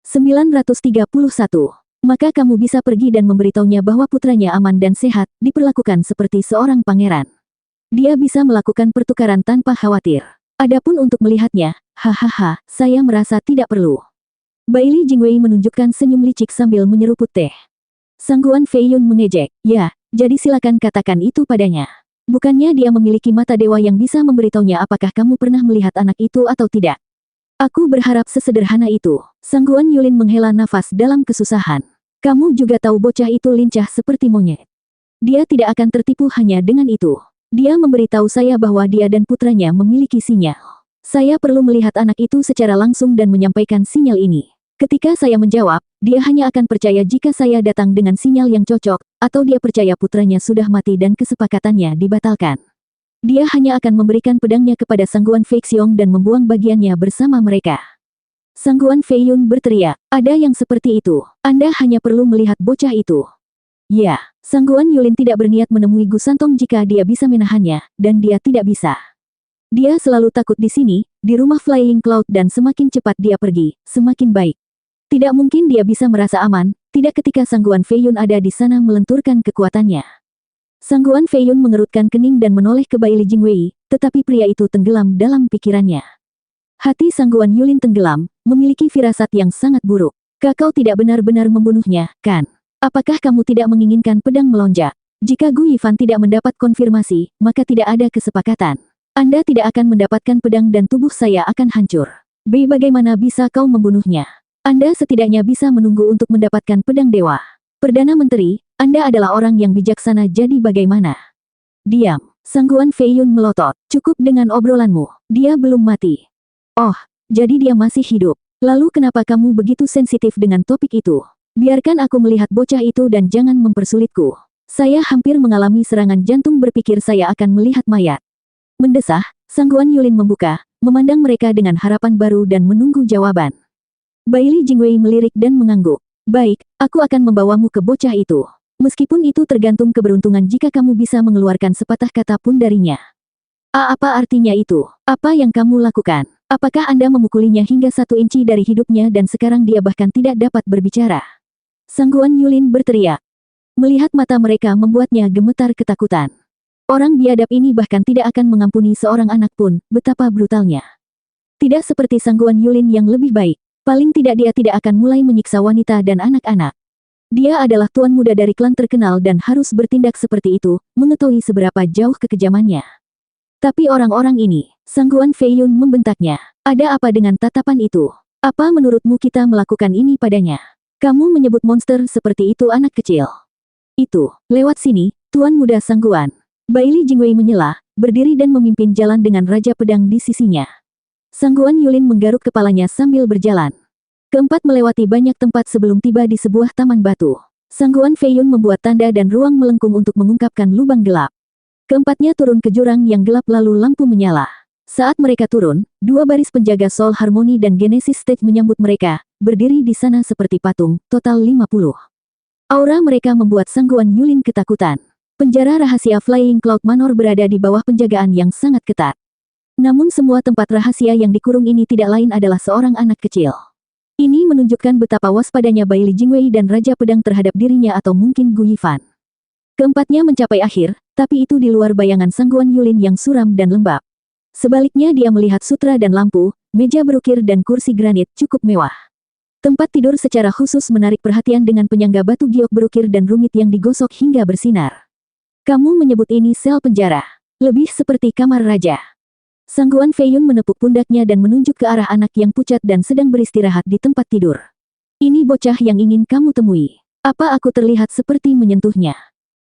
931. Maka kamu bisa pergi dan memberitahunya bahwa putranya aman dan sehat, diperlakukan seperti seorang pangeran. Dia bisa melakukan pertukaran tanpa khawatir. Adapun untuk melihatnya, hahaha, saya merasa tidak perlu. Bailey Jingwei menunjukkan senyum licik sambil menyeruput teh. Sangguan Fei Yun mengejek, ya, jadi silakan katakan itu padanya. Bukannya dia memiliki mata dewa yang bisa memberitahunya apakah kamu pernah melihat anak itu atau tidak. Aku berharap sesederhana itu. Sangguan Yulin menghela nafas dalam kesusahan. Kamu juga tahu bocah itu lincah seperti monyet. Dia tidak akan tertipu hanya dengan itu. Dia memberitahu saya bahwa dia dan putranya memiliki sinyal. Saya perlu melihat anak itu secara langsung dan menyampaikan sinyal ini. Ketika saya menjawab, dia hanya akan percaya jika saya datang dengan sinyal yang cocok, atau dia percaya putranya sudah mati dan kesepakatannya dibatalkan. Dia hanya akan memberikan pedangnya kepada Sangguan Fei Xiong dan membuang bagiannya bersama mereka. Sangguan Fei Yun berteriak, ada yang seperti itu. Anda hanya perlu melihat bocah itu. Ya, Sangguan Yulin tidak berniat menemui Gu Santong jika dia bisa menahannya, dan dia tidak bisa. Dia selalu takut di sini, di rumah Flying Cloud dan semakin cepat dia pergi, semakin baik. Tidak mungkin dia bisa merasa aman, tidak ketika Sangguan Fei Yun ada di sana melenturkan kekuatannya. Sangguan Fei Yun mengerutkan kening dan menoleh ke Bailey Jingwei, tetapi pria itu tenggelam dalam pikirannya. Hati Sangguan Yulin tenggelam, memiliki firasat yang sangat buruk. Kakau tidak benar-benar membunuhnya, kan? Apakah kamu tidak menginginkan pedang melonjak? Jika Gu Yifan tidak mendapat konfirmasi, maka tidak ada kesepakatan. Anda tidak akan mendapatkan pedang dan tubuh saya akan hancur. Bagaimana bisa kau membunuhnya? Anda setidaknya bisa menunggu untuk mendapatkan pedang dewa. Perdana Menteri, Anda adalah orang yang bijaksana, jadi bagaimana? Diam. Sangguan Fei Yun melotot. Cukup dengan obrolanmu. Dia belum mati. Oh, jadi dia masih hidup. Lalu kenapa kamu begitu sensitif dengan topik itu? Biarkan aku melihat bocah itu dan jangan mempersulitku. Saya hampir mengalami serangan jantung berpikir saya akan melihat mayat. Mendesah, Sangguan Yulin membuka, memandang mereka dengan harapan baru dan menunggu jawaban. Bailey Jingwei melirik dan mengangguk. Baik, aku akan membawamu ke bocah itu. Meskipun itu tergantung keberuntungan jika kamu bisa mengeluarkan sepatah kata pun darinya. Apa artinya itu? Apa yang kamu lakukan? Apakah Anda memukulinya hingga 1 inci dari hidupnya dan sekarang dia bahkan tidak dapat berbicara? Sangguan Yulin berteriak. Melihat mata mereka membuatnya gemetar ketakutan. Orang biadab ini bahkan tidak akan mengampuni seorang anak pun, betapa brutalnya. Tidak seperti Sangguan Yulin yang lebih baik. Paling tidak dia tidak akan mulai menyiksa wanita dan anak-anak. Dia adalah tuan muda dari klan terkenal dan harus bertindak seperti itu, mengetahui seberapa jauh kekejamannya. Tapi orang-orang ini, Sangguan Fei Yun membentaknya. Ada apa dengan tatapan itu? Apa menurutmu kita melakukan ini padanya? Kamu menyebut monster seperti itu anak kecil. Itu, lewat sini, tuan muda Sangguan. Bailey Jingwei menyela, berdiri dan memimpin jalan dengan Raja Pedang di sisinya. Sangguan Yulin menggaruk kepalanya sambil berjalan. Keempat melewati banyak tempat sebelum tiba di sebuah taman batu. Sangguan Fei Yun membuat tanda dan ruang melengkung untuk mengungkapkan lubang gelap. Keempatnya turun ke jurang yang gelap lalu lampu menyala. Saat mereka turun, 2 baris penjaga Soul Harmony dan Genesis Stage menyambut mereka, berdiri di sana seperti patung, total 50. Aura mereka membuat Sangguan Yulin ketakutan. Penjara rahasia Flying Cloud Manor berada di bawah penjagaan yang sangat ketat. Namun semua tempat rahasia yang dikurung ini tidak lain adalah seorang anak kecil. Ini menunjukkan betapa waspadanya Bailey Jingwei dan Raja Pedang terhadap dirinya atau mungkin Gu Yifan. Keempatnya mencapai akhir, tapi itu di luar bayangan Sangguan Yulin yang suram dan lembab. Sebaliknya dia melihat sutra dan lampu, meja berukir dan kursi granit cukup mewah. Tempat tidur secara khusus menarik perhatian dengan penyangga batu giok berukir dan rumit yang digosok hingga bersinar. Kamu menyebut ini sel penjara. Lebih seperti kamar raja. Sangguan Fei Yun menepuk pundaknya dan menunjuk ke arah anak yang pucat dan sedang beristirahat di tempat tidur. Ini bocah yang ingin kamu temui. Apa aku terlihat seperti menyentuhnya?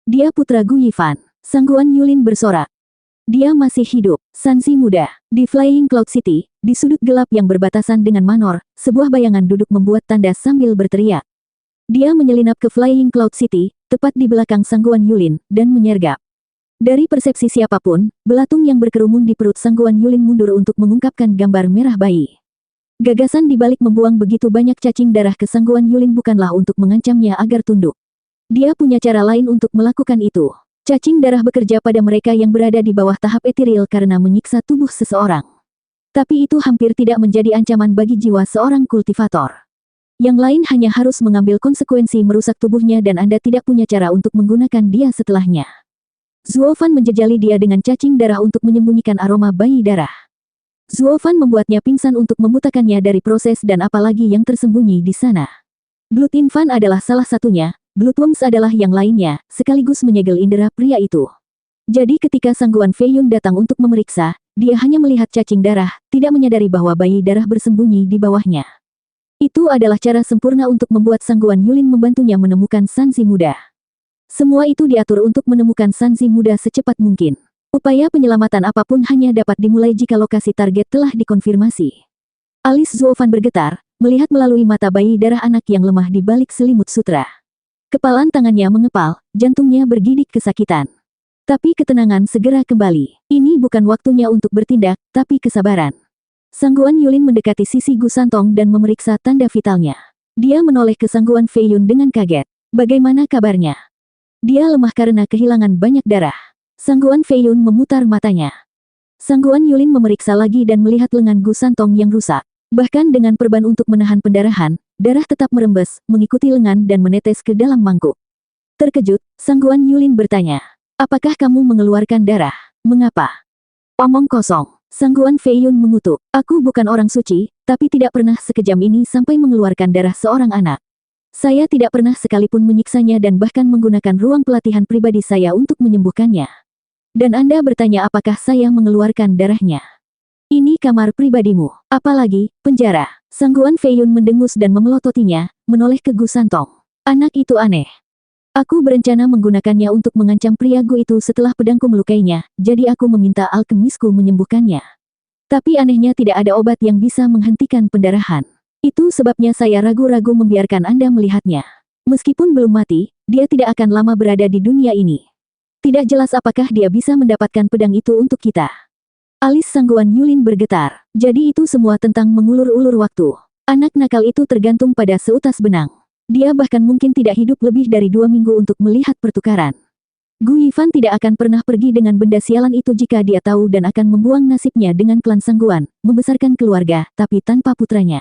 Dia putra Gu Yifan. Sangguan Yulin bersorak. Dia masih hidup. Sansi muda. Di Flying Cloud City, di sudut gelap yang berbatasan dengan Manor, sebuah bayangan duduk membuat tanda sambil berteriak. Dia menyelinap ke Flying Cloud City, tepat di belakang Sangguan Yulin, dan menyergap. Dari persepsi siapapun, belatung yang berkerumun di perut Sangguan Yulin mundur untuk mengungkapkan gambar merah bayi. Gagasan dibalik membuang begitu banyak cacing darah ke Sangguan Yulin bukanlah untuk mengancamnya agar tunduk. Dia punya cara lain untuk melakukan itu. Cacing darah bekerja pada mereka yang berada di bawah tahap etiril karena menyiksa tubuh seseorang. Tapi itu hampir tidak menjadi ancaman bagi jiwa seorang kultivator. Yang lain hanya harus mengambil konsekuensi merusak tubuhnya dan Anda tidak punya cara untuk menggunakan dia setelahnya. Zuofan menjejali dia dengan cacing darah untuk menyembunyikan aroma bayi darah. Zuofan membuatnya pingsan untuk membutakannya dari proses dan apalagi yang tersembunyi di sana. Blood Infant adalah salah satunya, Bloodworms adalah yang lainnya, sekaligus menyegel indera pria itu. Jadi ketika Sangguan Fei Yun datang untuk memeriksa, dia hanya melihat cacing darah, tidak menyadari bahwa bayi darah bersembunyi di bawahnya. Itu adalah cara sempurna untuk membuat Sangguan Yulin membantunya menemukan Sanzi muda. Semua itu diatur untuk menemukan Sanzi muda secepat mungkin. Upaya penyelamatan apapun hanya dapat dimulai jika lokasi target telah dikonfirmasi. Alis Zuofan bergetar, melihat melalui mata bayi darah anak yang lemah di balik selimut sutra. Kepalan tangannya mengepal, jantungnya bergidik kesakitan. Tapi ketenangan segera kembali. Ini bukan waktunya untuk bertindak, tapi kesabaran. Sangguan Yulin mendekati sisi Gu Santong dan memeriksa tanda vitalnya. Dia menoleh ke Sangguan Fei Yun dengan kaget. Bagaimana kabarnya? Dia lemah karena kehilangan banyak darah. Sangguan Fei Yun memutar matanya. Sangguan Yulin memeriksa lagi dan melihat lengan Gu Santong yang rusak. Bahkan dengan perban untuk menahan pendarahan, darah tetap merembes, mengikuti lengan dan menetes ke dalam mangkuk. Terkejut, Sangguan Yulin bertanya, "Apakah kamu mengeluarkan darah? Mengapa?" "Omong kosong." Sangguan Fei Yun mengutuk. "Aku bukan orang suci, tapi tidak pernah sekejam ini sampai mengeluarkan darah seorang anak. Saya tidak pernah sekalipun menyiksanya dan bahkan menggunakan ruang pelatihan pribadi saya untuk menyembuhkannya. Dan Anda bertanya apakah saya mengeluarkan darahnya? Ini kamar pribadimu, apalagi penjara." Sangguan Fei Yun mendengus dan memelototinya, menoleh ke Gu Santong. "Anak itu aneh. Aku berencana menggunakannya untuk mengancam pria Gu itu setelah pedangku melukainya, jadi aku meminta alkemisku menyembuhkannya. Tapi anehnya tidak ada obat yang bisa menghentikan pendarahan. Itu sebabnya saya ragu-ragu membiarkan Anda melihatnya. Meskipun belum mati, dia tidak akan lama berada di dunia ini. Tidak jelas apakah dia bisa mendapatkan pedang itu untuk kita." Alis Sangguan Yulin bergetar. Jadi itu semua tentang mengulur-ulur waktu. Anak nakal itu tergantung pada seutas benang. Dia bahkan mungkin tidak hidup lebih dari 2 minggu untuk melihat pertukaran. Gu Yifan tidak akan pernah pergi dengan benda sialan itu jika dia tahu dan akan membuang nasibnya dengan klan Sangguan, membesarkan keluarga, tapi tanpa putranya.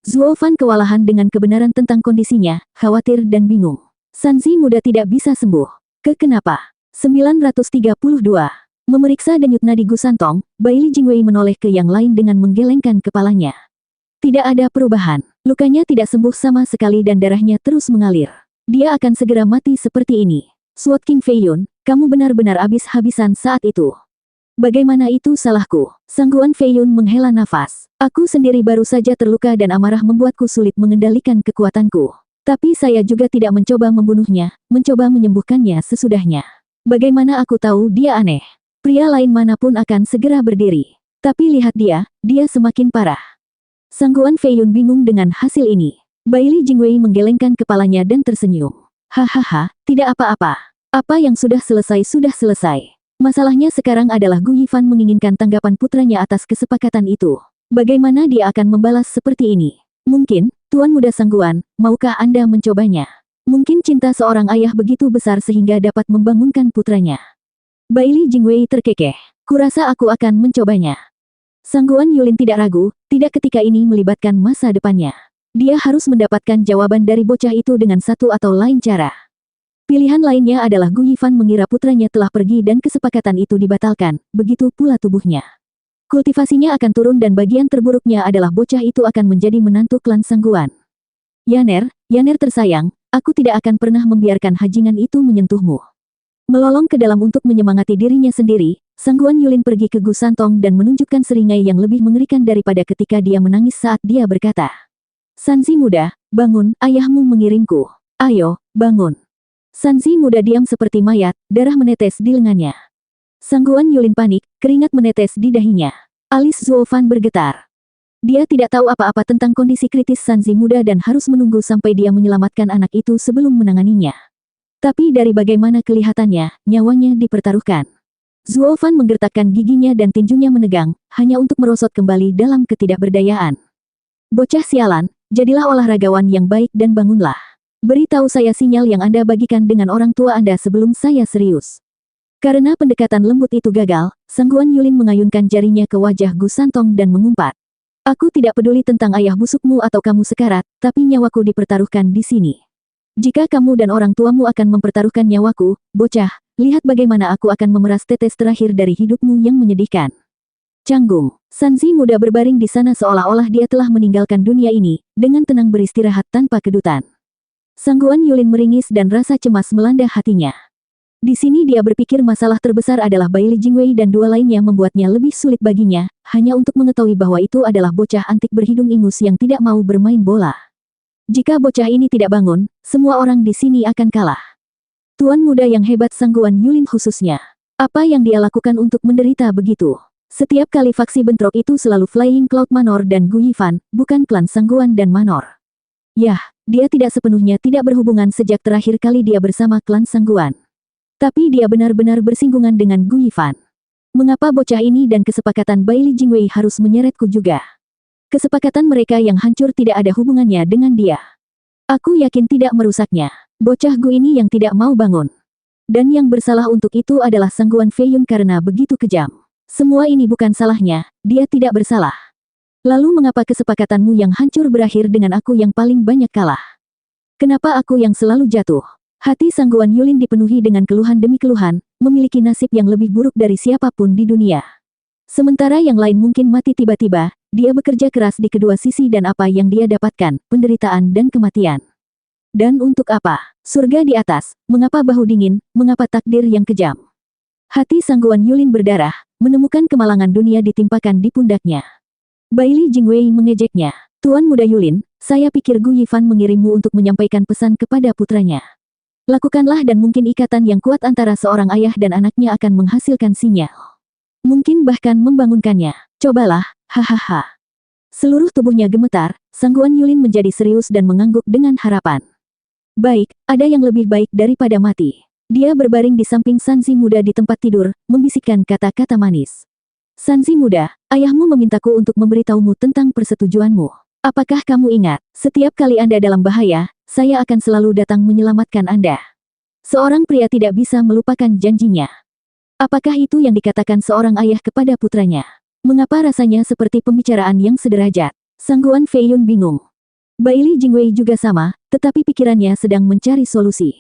Zuofan kewalahan dengan kebenaran tentang kondisinya, khawatir dan bingung. Sanzi muda tidak bisa sembuh. Kenapa? 932. Memeriksa denyut nadi Gu Santong, Baili Jingwei menoleh ke yang lain dengan menggelengkan kepalanya. Tidak ada perubahan. Lukanya tidak sembuh sama sekali dan darahnya terus mengalir. Dia akan segera mati seperti ini. Sword King Fei Yun, kamu benar-benar habis-habisan saat itu. Bagaimana itu salahku? Sangguan Fei Yun menghela nafas. Aku sendiri baru saja terluka dan amarah membuatku sulit mengendalikan kekuatanku. Tapi saya juga tidak mencoba membunuhnya, mencoba menyembuhkannya sesudahnya. Bagaimana aku tahu dia aneh? Pria lain manapun akan segera berdiri. Tapi lihat dia semakin parah. Sangguan Fei Yun bingung dengan hasil ini. Baili Jingwei menggelengkan kepalanya dan tersenyum. "Hahaha, tidak apa-apa. Apa yang sudah selesai sudah selesai. Masalahnya sekarang adalah Gu Yifan menginginkan tanggapan putranya atas kesepakatan itu. Bagaimana dia akan membalas seperti ini? Mungkin, Tuan Muda Sangguan, maukah Anda mencobanya? Mungkin cinta seorang ayah begitu besar sehingga dapat membangunkan putranya." Baili Jingwei terkekeh. "Kurasa aku akan mencobanya." Sangguan Yulin tidak ragu, tidak ketika ini melibatkan masa depannya. Dia harus mendapatkan jawaban dari bocah itu dengan satu atau lain cara. Pilihan lainnya adalah Gu Yifan mengira putranya telah pergi dan kesepakatan itu dibatalkan, begitu pula tubuhnya. Kultivasinya akan turun dan bagian terburuknya adalah bocah itu akan menjadi menantu klan Sangguan. Yaner tersayang, aku tidak akan pernah membiarkan hajingan itu menyentuhmu." Melolong ke dalam untuk menyemangati dirinya sendiri, Sangguan Yulin pergi ke Gu Santong dan menunjukkan seringai yang lebih mengerikan daripada ketika dia menangis saat dia berkata, "Sanzi muda, bangun, ayahmu mengirimku. Ayo, bangun." Sanzi muda diam seperti mayat, darah menetes di lengannya. Sangguan Yulin panik, keringat menetes di dahinya. Alis Zuofan bergetar. Dia tidak tahu apa-apa tentang kondisi kritis Sanzi muda dan harus menunggu sampai dia menyelamatkan anak itu sebelum menanganinya. Tapi dari bagaimana kelihatannya, nyawanya dipertaruhkan. Zuofan menggertakkan giginya dan tinjunya menegang, hanya untuk merosot kembali dalam ketidakberdayaan. "Bocah sialan, jadilah olahragawan yang baik dan bangunlah. Beritahu saya sinyal yang Anda bagikan dengan orang tua Anda sebelum saya serius." Karena pendekatan lembut itu gagal, Sangguan Yulin mengayunkan jarinya ke wajah Gu Santong dan mengumpat. Aku tidak peduli tentang ayah busukmu atau kamu sekarat, tapi nyawaku dipertaruhkan di sini. Jika kamu dan orang tuamu akan mempertaruhkan nyawaku, bocah, lihat bagaimana aku akan memeras tetes terakhir dari hidupmu yang menyedihkan. Canggung, Sanzi muda berbaring di sana seolah-olah dia telah meninggalkan dunia ini, dengan tenang beristirahat tanpa kedutan. Sangguan Yulin meringis dan rasa cemas melanda hatinya. Di sini dia berpikir masalah terbesar adalah Baili Jingwei dan dua lainnya membuatnya lebih sulit baginya, hanya untuk mengetahui bahwa itu adalah bocah antik berhidung ingus yang tidak mau bermain bola. Jika bocah ini tidak bangun, semua orang di sini akan kalah. Tuan muda yang hebat Sangguan Yulin khususnya. Apa yang dia lakukan untuk menderita begitu? Setiap kali faksi bentrok itu selalu Flying Cloud Manor dan Gu Yifan, bukan klan Sangguan dan Manor. Yah, dia tidak sepenuhnya tidak berhubungan sejak terakhir kali dia bersama klan Sangguan. Tapi dia benar-benar bersinggungan dengan Gu Yifan. Mengapa bocah ini dan kesepakatan Baili Jingwei harus menyeretku juga? Kesepakatan mereka yang hancur tidak ada hubungannya dengan dia. Aku yakin tidak merusaknya. Bocah Gu ini yang tidak mau bangun. Dan yang bersalah untuk itu adalah Sangguan Feiyun karena begitu kejam. Semua ini bukan salahnya, dia tidak bersalah. Lalu mengapa kesepakatanmu yang hancur berakhir dengan aku yang paling banyak kalah? Kenapa aku yang selalu jatuh? Hati Sangguan Yulin dipenuhi dengan keluhan demi keluhan, memiliki nasib yang lebih buruk dari siapapun di dunia. Sementara yang lain mungkin mati tiba-tiba, dia bekerja keras di kedua sisi dan apa yang dia dapatkan, penderitaan dan kematian. Dan untuk apa? Surga di atas, mengapa bahu dingin, mengapa takdir yang kejam? Hati Sangguan Yulin berdarah, menemukan kemalangan dunia ditimpakan di pundaknya. Baili Jingwei mengejeknya. Tuan muda Yulin, saya pikir Gu Yifan mengirimmu untuk menyampaikan pesan kepada putranya. Lakukanlah dan mungkin ikatan yang kuat antara seorang ayah dan anaknya akan menghasilkan sinyal. Mungkin bahkan membangunkannya. Cobalah, hahaha. Seluruh tubuhnya gemetar, Sangguan Yulin menjadi serius dan mengangguk dengan harapan. Baik, ada yang lebih baik daripada mati. Dia berbaring di samping Sanzi muda di tempat tidur, membisikkan kata-kata manis. Sanzi muda, ayahmu memintaku untuk memberitahumu tentang persetujuanmu. Apakah kamu ingat, setiap kali Anda dalam bahaya, saya akan selalu datang menyelamatkan Anda. Seorang pria tidak bisa melupakan janjinya. Apakah itu yang dikatakan seorang ayah kepada putranya? Mengapa rasanya seperti pembicaraan yang sederajat? Sangguan Feiyun bingung. Baili Jingwei juga sama, tetapi pikirannya sedang mencari solusi.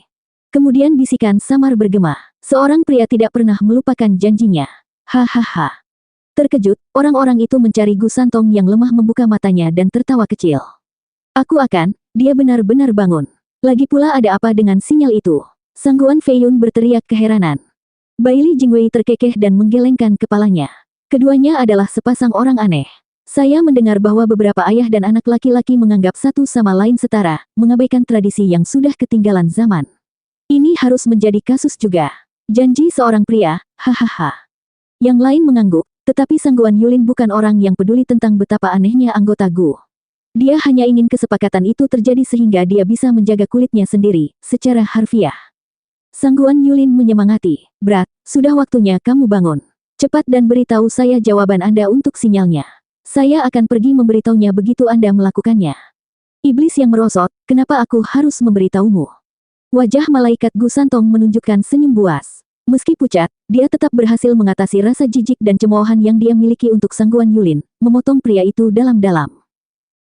Kemudian bisikan samar bergema. Seorang pria tidak pernah melupakan janjinya. Hahaha. Terkejut, orang-orang itu mencari Gu Santong yang lemah membuka matanya dan tertawa kecil. Dia benar-benar bangun. Lagi pula ada apa dengan sinyal itu? Sangguan Feiyun berteriak keheranan. Baili Jingwei terkekeh dan menggelengkan kepalanya. Keduanya adalah sepasang orang aneh. Saya mendengar bahwa beberapa ayah dan anak laki-laki menganggap satu sama lain setara, mengabaikan tradisi yang sudah ketinggalan zaman. Ini harus menjadi kasus juga. Janji seorang pria, hahaha. Yang lain mengangguk, tetapi Sangguan Yulin bukan orang yang peduli tentang betapa anehnya anggota Gu. Dia hanya ingin kesepakatan itu terjadi sehingga dia bisa menjaga kulitnya sendiri, secara harfiah. Sangguan Yulin menyemangati. Brat, sudah waktunya kamu bangun. Cepat dan beritahu saya jawaban Anda untuk sinyalnya. Saya akan pergi memberitahunya begitu Anda melakukannya. Iblis yang merosot, kenapa aku harus memberitahumu? Wajah malaikat Gu Santong menunjukkan senyum buas. Meski pucat, dia tetap berhasil mengatasi rasa jijik dan cemoohan yang dia miliki untuk Sangguan Yulin, memotong pria itu dalam-dalam.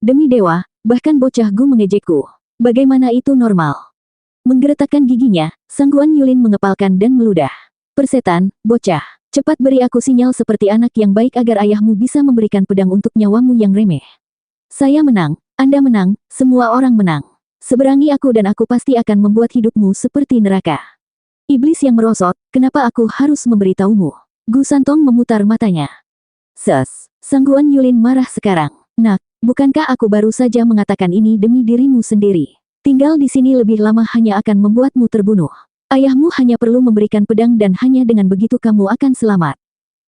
Demi dewa, bahkan bocah Gu mengejekku. Bagaimana itu normal? Menggeretakkan giginya, Sangguan Yulin mengepalkan dan meludah. Persetan, bocah, cepat beri aku sinyal seperti anak yang baik agar ayahmu bisa memberikan pedang untuk nyawamu yang remeh. Saya menang, Anda menang, semua orang menang. Seberangi aku dan aku pasti akan membuat hidupmu seperti neraka. Iblis yang merosot, kenapa aku harus memberitahumu? Gu Santong memutar matanya. Sangguan Yulin marah sekarang. Nak, bukankah aku baru saja mengatakan ini demi dirimu sendiri? Tinggal di sini lebih lama hanya akan membuatmu terbunuh. Ayahmu hanya perlu memberikan pedang dan hanya dengan begitu kamu akan selamat.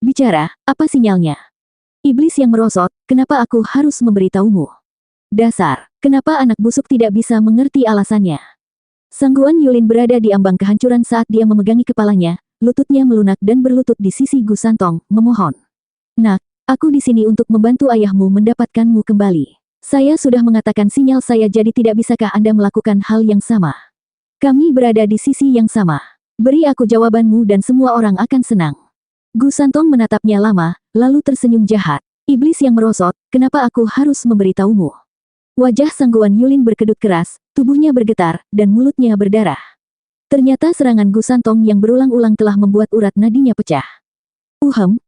Bicara, apa sinyalnya? Iblis yang merosot, kenapa aku harus memberitahumu? Dasar, kenapa anak busuk tidak bisa mengerti alasannya? Sangguan Yulin berada di ambang kehancuran saat dia memegangi kepalanya, lututnya melunak dan berlutut di sisi Gu Santong, memohon. Nak, aku di sini untuk membantu ayahmu mendapatkanmu kembali. Saya sudah mengatakan sinyal saya jadi tidak bisakah Anda melakukan hal yang sama? Kami berada di sisi yang sama. Beri aku jawabanmu dan semua orang akan senang. Gu Santong menatapnya lama, lalu tersenyum jahat. Iblis yang merosot, kenapa aku harus memberitahumu? Wajah Sangguan Yulin berkedut keras, tubuhnya bergetar, dan mulutnya berdarah. Ternyata serangan Gu Santong yang berulang-ulang telah membuat urat nadinya pecah.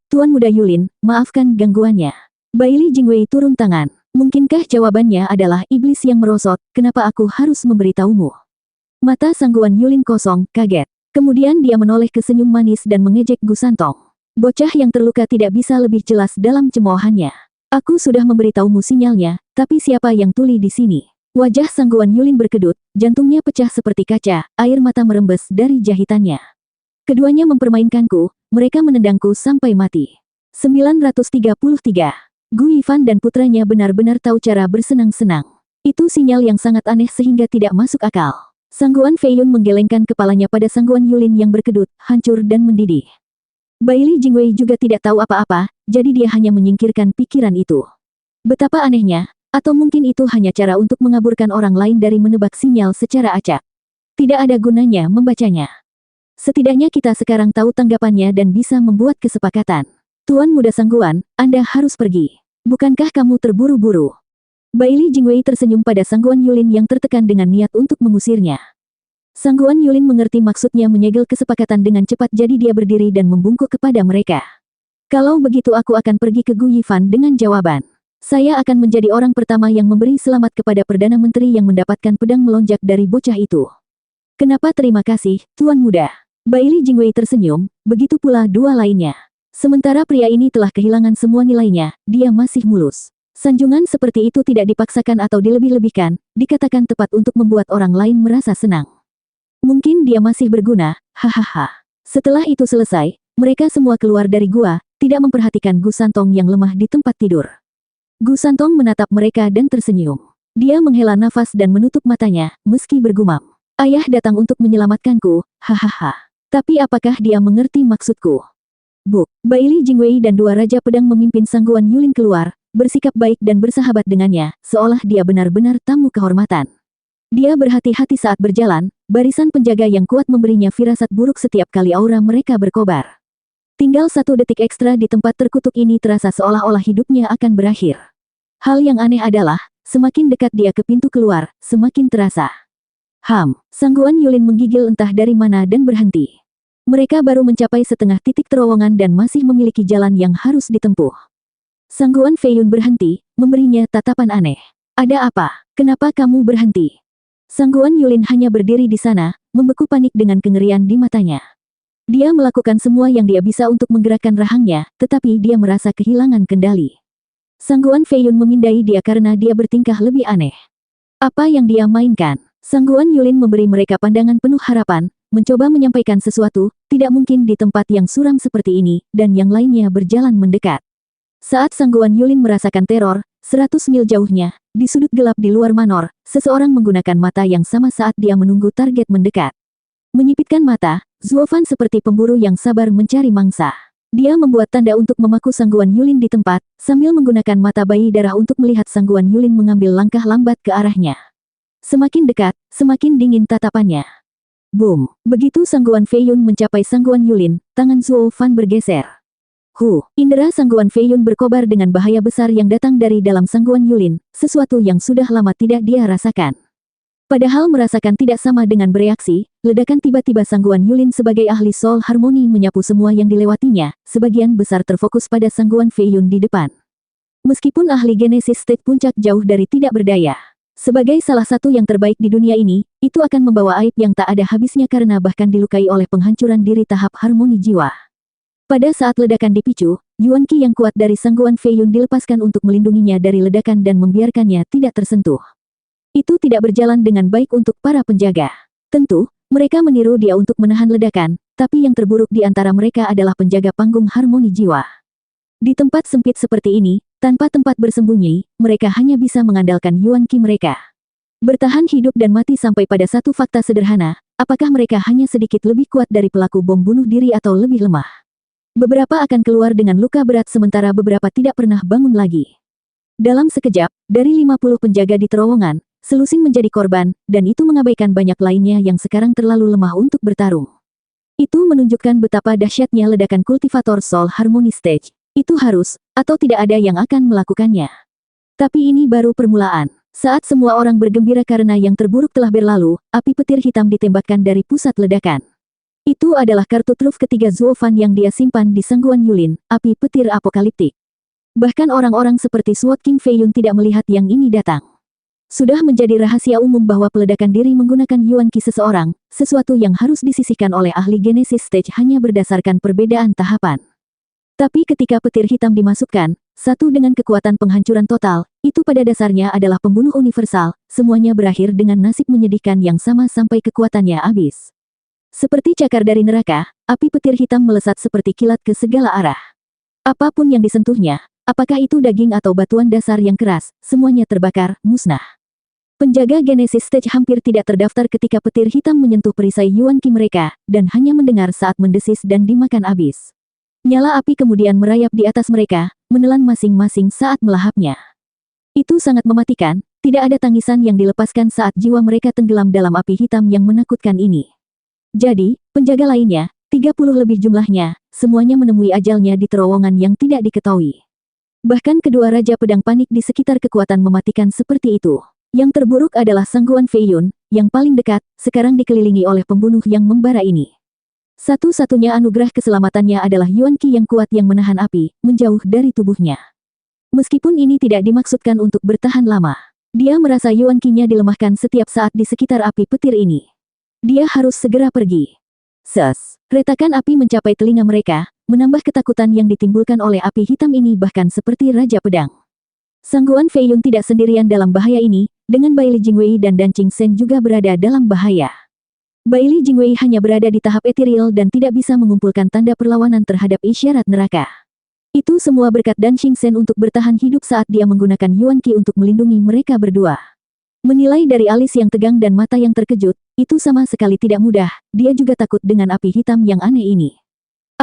Tuan Muda Yulin, maafkan gangguannya. Baili Jingwei turun tangan. Mungkinkah jawabannya adalah iblis yang merosot, kenapa aku harus memberitahumu? Mata Sangguan Yulin kosong, kaget. Kemudian dia menoleh ke senyum manis dan mengejek Gu Santong. Bocah yang terluka tidak bisa lebih jelas dalam cemoohannya. Aku sudah memberitahumu sinyalnya, tapi siapa yang tuli di sini? Wajah Sangguan Yulin berkedut, jantungnya pecah seperti kaca, air mata merembes dari jahitannya. Keduanya mempermainkanku, mereka menendangku sampai mati. 933. Gu Yifan dan putranya benar-benar tahu cara bersenang-senang. Itu sinyal yang sangat aneh sehingga tidak masuk akal. Sangguan Feiyun menggelengkan kepalanya pada Sangguan Yulin yang berkedut, hancur dan mendidih. Baili Jingwei juga tidak tahu apa-apa, jadi dia hanya menyingkirkan pikiran itu. Betapa anehnya, atau mungkin itu hanya cara untuk mengaburkan orang lain dari menebak sinyal secara acak. Tidak ada gunanya membacanya. Setidaknya kita sekarang tahu tanggapannya dan bisa membuat kesepakatan. Tuan Muda Sangguan, Anda harus pergi. Bukankah kamu terburu-buru? Baili Jingwei tersenyum pada Sangguan Yulin yang tertekan dengan niat untuk mengusirnya. Sangguan Yulin mengerti maksudnya menyegel kesepakatan dengan cepat jadi dia berdiri dan membungkuk kepada mereka. Kalau begitu aku akan pergi ke Gu Yifan dengan jawaban. Saya akan menjadi orang pertama yang memberi selamat kepada Perdana Menteri yang mendapatkan pedang melonjak dari bocah itu. Kenapa terima kasih, Tuan Muda? Baili Jingwei tersenyum, begitu pula dua lainnya. Sementara pria ini telah kehilangan semua nilainya, dia masih mulus. Sanjungan seperti itu tidak dipaksakan atau dilebih-lebihkan, dikatakan tepat untuk membuat orang lain merasa senang. Mungkin dia masih berguna, hahaha. Setelah itu selesai, mereka semua keluar dari gua, tidak memperhatikan Gu Santong yang lemah di tempat tidur. Gu Santong menatap mereka dan tersenyum. Dia menghela nafas dan menutup matanya, meski bergumam. Ayah datang untuk menyelamatkanku, hahaha. Tapi apakah dia mengerti maksudku? Baili Jingwei dan dua Raja Pedang memimpin Sangguan Yulin keluar, bersikap baik dan bersahabat dengannya, seolah dia benar-benar tamu kehormatan. Dia berhati-hati saat berjalan, barisan penjaga yang kuat memberinya firasat buruk setiap kali aura mereka berkobar. Tinggal 1 detik ekstra di tempat terkutuk ini terasa seolah-olah hidupnya akan berakhir. Hal yang aneh adalah, semakin dekat dia ke pintu keluar, semakin terasa. Sangguan Yulin menggigil entah dari mana dan berhenti. Mereka baru mencapai setengah titik terowongan dan masih memiliki jalan yang harus ditempuh. Sangguan Feiyun berhenti, memberinya tatapan aneh. Ada apa? Kenapa kamu berhenti? Sangguan Yulin hanya berdiri di sana, membeku panik dengan kengerian di matanya. Dia melakukan semua yang dia bisa untuk menggerakkan rahangnya, tetapi dia merasa kehilangan kendali. Sangguan Feiyun memindai dia karena dia bertingkah lebih aneh. Apa yang dia mainkan? Sangguan Yulin memberi mereka pandangan penuh harapan, mencoba menyampaikan sesuatu, tidak mungkin di tempat yang suram seperti ini, dan yang lainnya berjalan mendekat. Saat Sangguan Yulin merasakan teror, 100 mil jauhnya, di sudut gelap di luar manor, seseorang menggunakan mata yang sama saat dia menunggu target mendekat. Menyipitkan mata, Zuofan seperti pemburu yang sabar mencari mangsa. Dia membuat tanda untuk memaku Sangguan Yulin di tempat, sambil menggunakan mata bayi darah untuk melihat Sangguan Yulin mengambil langkah lambat ke arahnya. Semakin dekat, semakin dingin tatapannya. Boom! Begitu Sangguan Feiyun mencapai Sangguan Yulin, tangan Zuofan bergeser. Indera Sangguan Feiyun berkobar dengan bahaya besar yang datang dari dalam Sangguan Yulin, sesuatu yang sudah lama tidak dia rasakan. Padahal merasakan tidak sama dengan bereaksi, ledakan tiba-tiba Sangguan Yulin sebagai ahli soul harmoni menyapu semua yang dilewatinya, sebagian besar terfokus pada Sangguan Feiyun di depan. Meskipun ahli Genesis State Puncak jauh dari tidak berdaya. Sebagai salah satu yang terbaik di dunia ini, itu akan membawa aib yang tak ada habisnya karena bahkan dilukai oleh penghancuran diri tahap harmoni jiwa. Pada saat ledakan dipicu, Yuan Qi yang kuat dari Sangguan Feiyun dilepaskan untuk melindunginya dari ledakan dan membiarkannya tidak tersentuh. Itu tidak berjalan dengan baik untuk para penjaga. Tentu, mereka meniru dia untuk menahan ledakan, tapi yang terburuk di antara mereka adalah penjaga panggung harmoni jiwa. Di tempat sempit seperti ini, tanpa tempat bersembunyi, mereka hanya bisa mengandalkan Yuan Qi mereka. Bertahan hidup dan mati sampai pada satu fakta sederhana, apakah mereka hanya sedikit lebih kuat dari pelaku bom bunuh diri atau lebih lemah? Beberapa akan keluar dengan luka berat sementara beberapa tidak pernah bangun lagi. Dalam sekejap, dari 50 penjaga di terowongan, selusin menjadi korban, dan itu mengabaikan banyak lainnya yang sekarang terlalu lemah untuk bertarung. Itu menunjukkan betapa dahsyatnya ledakan kultivator Soul Harmony Stage. Itu harus, atau tidak ada yang akan melakukannya. Tapi ini baru permulaan. Saat semua orang bergembira karena yang terburuk telah berlalu, api petir hitam ditembakkan dari pusat ledakan. Itu adalah kartu truf ketiga Zuofan yang dia simpan di Sangguan Yulin, api petir apokaliptik. Bahkan orang-orang seperti Sword King Fei Yun tidak melihat yang ini datang. Sudah menjadi rahasia umum bahwa peledakan diri menggunakan Yuan Qi seseorang, sesuatu yang harus disisihkan oleh ahli Genesis Stage hanya berdasarkan perbedaan tahapan. Tapi ketika petir hitam dimasukkan, satu dengan kekuatan penghancuran total, itu pada dasarnya adalah pembunuh universal, semuanya berakhir dengan nasib menyedihkan yang sama sampai kekuatannya habis. Seperti cakar dari neraka, api petir hitam melesat seperti kilat ke segala arah. Apapun yang disentuhnya, apakah itu daging atau batuan dasar yang keras, semuanya terbakar, musnah. Penjaga Genesis Stage hampir tidak terdaftar ketika petir hitam menyentuh perisai Yuan Qi mereka, dan hanya mendengar saat mendesis dan dimakan habis. Nyala api kemudian merayap di atas mereka, menelan masing-masing saat melahapnya. Itu sangat mematikan, tidak ada tangisan yang dilepaskan saat jiwa mereka tenggelam dalam api hitam yang menakutkan ini. Jadi, penjaga lainnya, 30 lebih jumlahnya, semuanya menemui ajalnya di terowongan yang tidak diketahui. Bahkan kedua Raja Pedang panik di sekitar kekuatan mematikan seperti itu. Yang terburuk adalah Sangguan Fei Yun, yang paling dekat, sekarang dikelilingi oleh pembunuh yang membara ini. Satu-satunya anugerah keselamatannya adalah Yuan Qi yang kuat yang menahan api, menjauh dari tubuhnya. Meskipun ini tidak dimaksudkan untuk bertahan lama. Dia merasa Yuan Qi-nya dilemahkan setiap saat di sekitar api petir ini. Dia harus segera pergi. Retakan api mencapai telinga mereka, menambah ketakutan yang ditimbulkan oleh api hitam ini bahkan seperti Raja Pedang. Sangguan Fei Yun tidak sendirian dalam bahaya ini, dengan Bai Li Jingwei dan Dan Qing Shen juga berada dalam bahaya. Bai Li Jingwei hanya berada di tahap ethereal dan tidak bisa mengumpulkan tanda perlawanan terhadap isyarat neraka. Itu semua berkat Dan Qing Shen untuk bertahan hidup saat dia menggunakan Yuan Qi untuk melindungi mereka berdua. Menilai dari alis yang tegang dan mata yang terkejut, itu sama sekali tidak mudah, dia juga takut dengan api hitam yang aneh ini.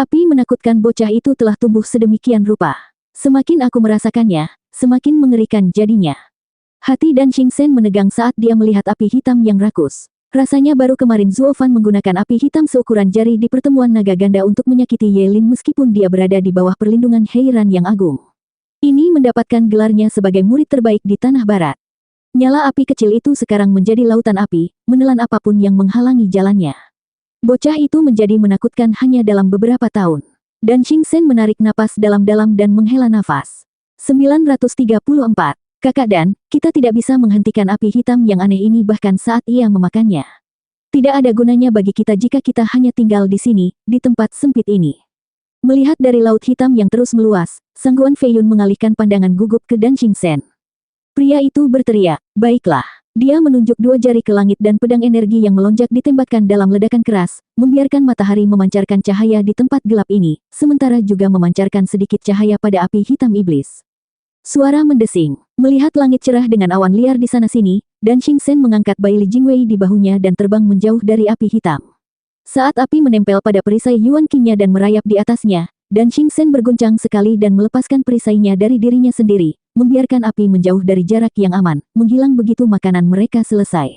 Api menakutkan bocah itu telah tumbuh sedemikian rupa. Semakin aku merasakannya, semakin mengerikan jadinya. Hati Dan Qing Shen menegang saat dia melihat api hitam yang rakus. Rasanya baru kemarin Zuofan menggunakan api hitam seukuran jari di pertemuan naga ganda untuk menyakiti Ye Lin meskipun dia berada di bawah perlindungan Heiran yang agung. Ini mendapatkan gelarnya sebagai murid terbaik di Tanah Barat. Nyala api kecil itu sekarang menjadi lautan api, menelan apapun yang menghalangi jalannya. Bocah itu menjadi menakutkan hanya dalam beberapa tahun. Dan Qing Shen menarik napas dalam-dalam dan menghela nafas. 934. Kakak Dan, kita tidak bisa menghentikan api hitam yang aneh ini bahkan saat ia memakannya. Tidak ada gunanya bagi kita jika kita hanya tinggal di sini, di tempat sempit ini. Melihat dari laut hitam yang terus meluas, Sangguan Fei Yun mengalihkan pandangan gugup ke Dan Qing Shen. Pria itu berteriak, baiklah. Dia menunjuk dua jari ke langit dan pedang energi yang melonjak ditembakkan dalam ledakan keras, membiarkan matahari memancarkan cahaya di tempat gelap ini, sementara juga memancarkan sedikit cahaya pada api hitam iblis. Suara mendesing. Melihat langit cerah dengan awan liar di sana-sini, Dan Qing Shen mengangkat Bai Li Jingwei di bahunya dan terbang menjauh dari api hitam. Saat api menempel pada perisai Yuan Qi-nya dan merayap di atasnya, Dan Qing Shen berguncang sekali dan melepaskan perisainya dari dirinya sendiri, membiarkan api menjauh dari jarak yang aman, menghilang begitu makanan mereka selesai.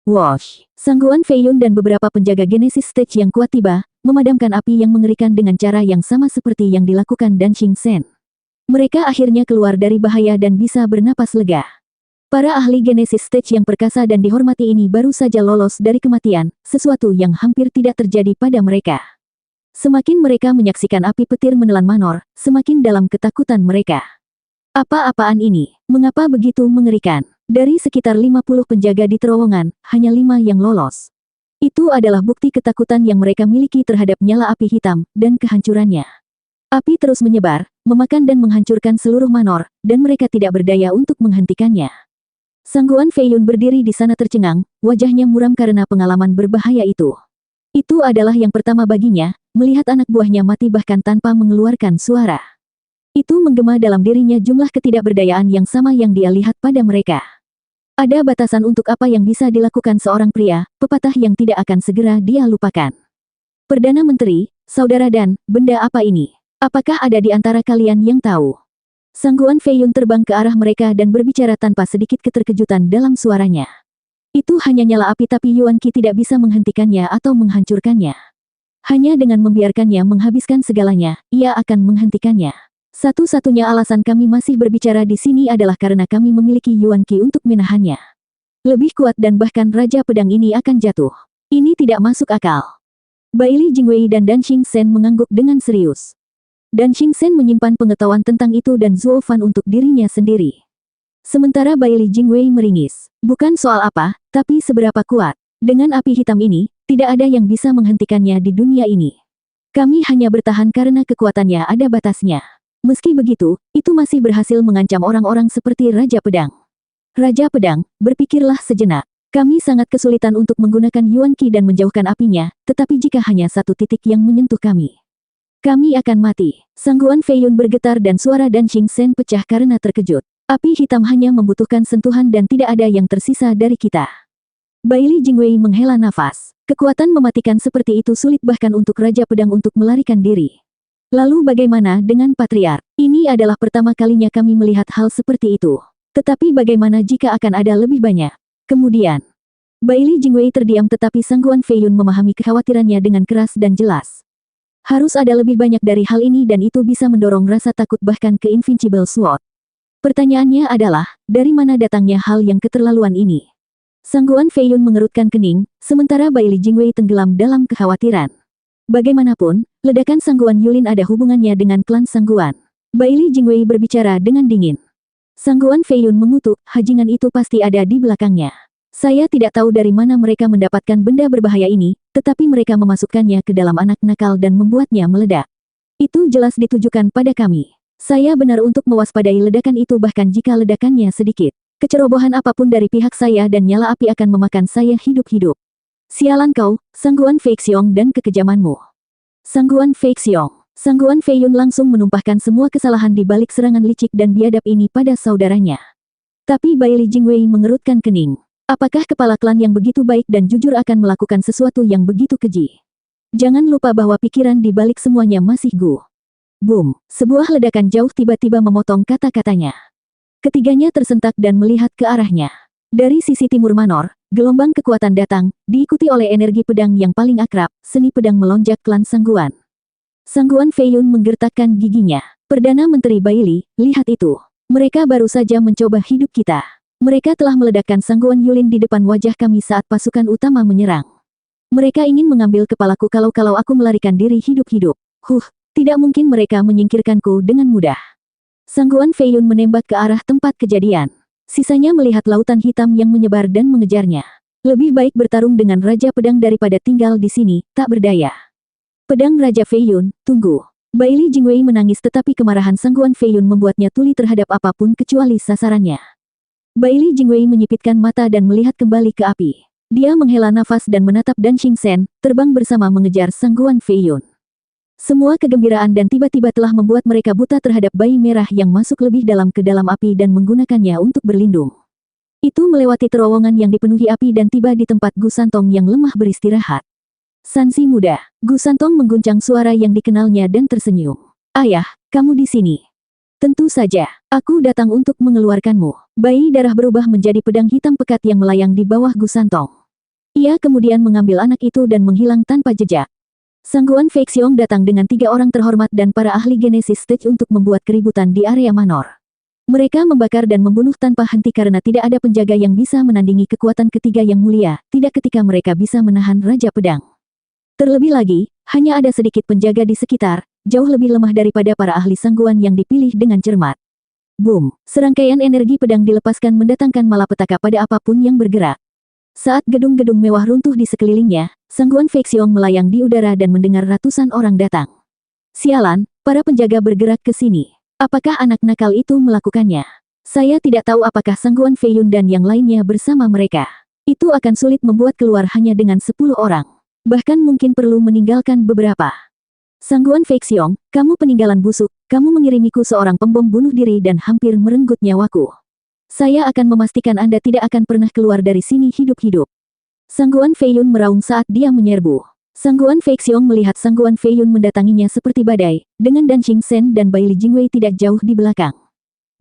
Wosh! Sangguan Fei Yun dan beberapa penjaga Genesis Stage yang kuat tiba, memadamkan api yang mengerikan dengan cara yang sama seperti yang dilakukan Dan Qing Shen. Mereka akhirnya keluar dari bahaya dan bisa bernapas lega. Para ahli Genesis Stage yang perkasa dan dihormati ini baru saja lolos dari kematian, sesuatu yang hampir tidak terjadi pada mereka. Semakin mereka menyaksikan api petir menelan Manor, semakin dalam ketakutan mereka. Apa-apaan ini? Mengapa begitu mengerikan? Dari sekitar 50 penjaga di terowongan, hanya 5 yang lolos. Itu adalah bukti ketakutan yang mereka miliki terhadap nyala api hitam dan kehancurannya. Api terus menyebar, memakan dan menghancurkan seluruh Manor, dan mereka tidak berdaya untuk menghentikannya. Sangguan Fei Yun berdiri di sana tercengang, wajahnya muram karena pengalaman berbahaya itu. Itu adalah yang pertama baginya, melihat anak buahnya mati bahkan tanpa mengeluarkan suara. Itu menggema dalam dirinya jumlah ketidakberdayaan yang sama yang dia lihat pada mereka. Ada batasan untuk apa yang bisa dilakukan seorang pria, pepatah yang tidak akan segera dia lupakan. Perdana Menteri, saudara Dan, benda apa ini? Apakah ada di antara kalian yang tahu? Sangguan Fei Yun terbang ke arah mereka dan berbicara tanpa sedikit keterkejutan dalam suaranya. Itu hanya nyala api tapi Yuan Qi tidak bisa menghentikannya atau menghancurkannya. Hanya dengan membiarkannya menghabiskan segalanya, ia akan menghentikannya. Satu-satunya alasan kami masih berbicara di sini adalah karena kami memiliki Yuan Qi untuk menahannya. Lebih kuat dan bahkan Raja Pedang ini akan jatuh. Ini tidak masuk akal. Baili Jingwei dan Dan Xingchen mengangguk dengan serius. Dan Xingchen menyimpan pengetahuan tentang itu dan Zuo Fan untuk dirinya sendiri. Sementara Baili Jingwei meringis. Bukan soal apa, tapi seberapa kuat. Dengan api hitam ini, tidak ada yang bisa menghentikannya di dunia ini. Kami hanya bertahan karena kekuatannya ada batasnya. Meski begitu, itu masih berhasil mengancam orang-orang seperti Raja Pedang. Raja Pedang, berpikirlah sejenak. Kami sangat kesulitan untuk menggunakan Yuan Qi dan menjauhkan apinya, tetapi jika hanya satu titik yang menyentuh kami akan mati. Sangguan Fei Yun bergetar dan suara Dan Xingchen pecah karena terkejut. Api hitam hanya membutuhkan sentuhan dan tidak ada yang tersisa dari kita. Baili Jingwei menghela nafas. Kekuatan mematikan seperti itu sulit bahkan untuk Raja Pedang untuk melarikan diri. Lalu bagaimana dengan Patriark? Ini adalah pertama kalinya kami melihat hal seperti itu. Tetapi bagaimana jika akan ada lebih banyak? Kemudian, Baili Jingwei terdiam tetapi Sangguan Fei Yun memahami kekhawatirannya dengan keras dan jelas. Harus ada lebih banyak dari hal ini dan itu bisa mendorong rasa takut bahkan ke Invincible Sword. Pertanyaannya adalah, dari mana datangnya hal yang keterlaluan ini? Sangguan Fei Yun mengerutkan kening, sementara Baili Jingwei tenggelam dalam kekhawatiran. Bagaimanapun, ledakan Sangguan Yulin ada hubungannya dengan klan Sangguan. Baili Jingwei berbicara dengan dingin. Sangguan Fei Yun mengutuk, hajingan itu pasti ada di belakangnya. Saya tidak tahu dari mana mereka mendapatkan benda berbahaya ini, tetapi mereka memasukkannya ke dalam anak nakal dan membuatnya meledak. Itu jelas ditujukan pada kami. Saya benar untuk mewaspadai ledakan itu bahkan jika ledakannya sedikit. Kecerobohan apapun dari pihak saya dan nyala api akan memakan saya hidup-hidup. Sialan kau, Sangguan Fei Xiong dan kekejamanmu. Sangguan Fei Xiong. Sangguan Fei Yun langsung menumpahkan semua kesalahan di balik serangan licik dan biadab ini pada saudaranya. Tapi Baili Jingwei mengerutkan kening. Apakah kepala klan yang begitu baik dan jujur akan melakukan sesuatu yang begitu keji? Jangan lupa bahwa pikiran di balik semuanya masih Gu. Boom! Sebuah ledakan jauh tiba-tiba memotong kata-katanya. Ketiganya tersentak dan melihat ke arahnya. Dari sisi timur Manor, gelombang kekuatan datang, diikuti oleh energi pedang yang paling akrab, seni pedang melonjak klan Sangguan. Sangguan Fei Yun menggertakkan giginya. Perdana Menteri Baili, lihat itu. Mereka baru saja mencoba hidup kita. Mereka telah meledakkan Sangguan Yulin di depan wajah kami saat pasukan utama menyerang. Mereka ingin mengambil kepalaku kalau aku melarikan diri hidup-hidup. Tidak mungkin mereka menyingkirkanku dengan mudah. Sangguan Fei Yun menembak ke arah tempat kejadian. Sisanya melihat lautan hitam yang menyebar dan mengejarnya. Lebih baik bertarung dengan Raja Pedang daripada tinggal di sini, tak berdaya. Pedang Raja Fei Yun, tunggu. Baili Jingwei menangis tetapi kemarahan Sangguan Fei Yun membuatnya tuli terhadap apapun kecuali sasarannya. Baili Jingwei menyipitkan mata dan melihat kembali ke api. Dia menghela nafas dan menatap Dan Xingchen, terbang bersama mengejar Sangguan Fei Yun. Semua kegembiraan dan tiba-tiba telah membuat mereka buta terhadap bayi merah yang masuk lebih dalam ke dalam api dan menggunakannya untuk berlindung. Itu melewati terowongan yang dipenuhi api dan tiba di tempat Gu Santong yang lemah beristirahat. Sansi muda, Gu Santong mengguncang suara yang dikenalnya dan tersenyum. Ayah, kamu di sini. Tentu saja, aku datang untuk mengeluarkanmu. Bayi darah berubah menjadi pedang hitam pekat yang melayang di bawah Gu Santong. Ia kemudian mengambil anak itu dan menghilang tanpa jejak. Sangguan Fei Xiong datang dengan 3 orang terhormat dan para ahli Genesis Stage untuk membuat keributan di area Manor. Mereka membakar dan membunuh tanpa henti karena tidak ada penjaga yang bisa menandingi kekuatan ketiga yang mulia, tidak ketika mereka bisa menahan Raja Pedang. Terlebih lagi, hanya ada sedikit penjaga di sekitar, jauh lebih lemah daripada para ahli sangguan yang dipilih dengan cermat. Boom! Serangkaian energi pedang dilepaskan mendatangkan malapetaka pada apapun yang bergerak. Saat gedung-gedung mewah runtuh di sekelilingnya, Sangguan Fei Xiong melayang di udara dan mendengar ratusan orang datang. Sialan, para penjaga bergerak ke sini. Apakah anak nakal itu melakukannya? Saya tidak tahu apakah Sangguan Fei Yun dan yang lainnya bersama mereka. Itu akan sulit membuat keluar hanya dengan 10 orang. Bahkan mungkin perlu meninggalkan beberapa. Sangguan Fei Xiong, kamu peninggalan busuk, kamu mengirimiku seorang pembom bunuh diri dan hampir merenggut nyawaku. Saya akan memastikan Anda tidak akan pernah keluar dari sini hidup-hidup. Sangguan Fei Yun meraung saat dia menyerbu. Sangguan Fei Xiong melihat Sangguan Fei Yun mendatanginya seperti badai, dengan Dan Xingchen dan Baili Jingwei tidak jauh di belakang.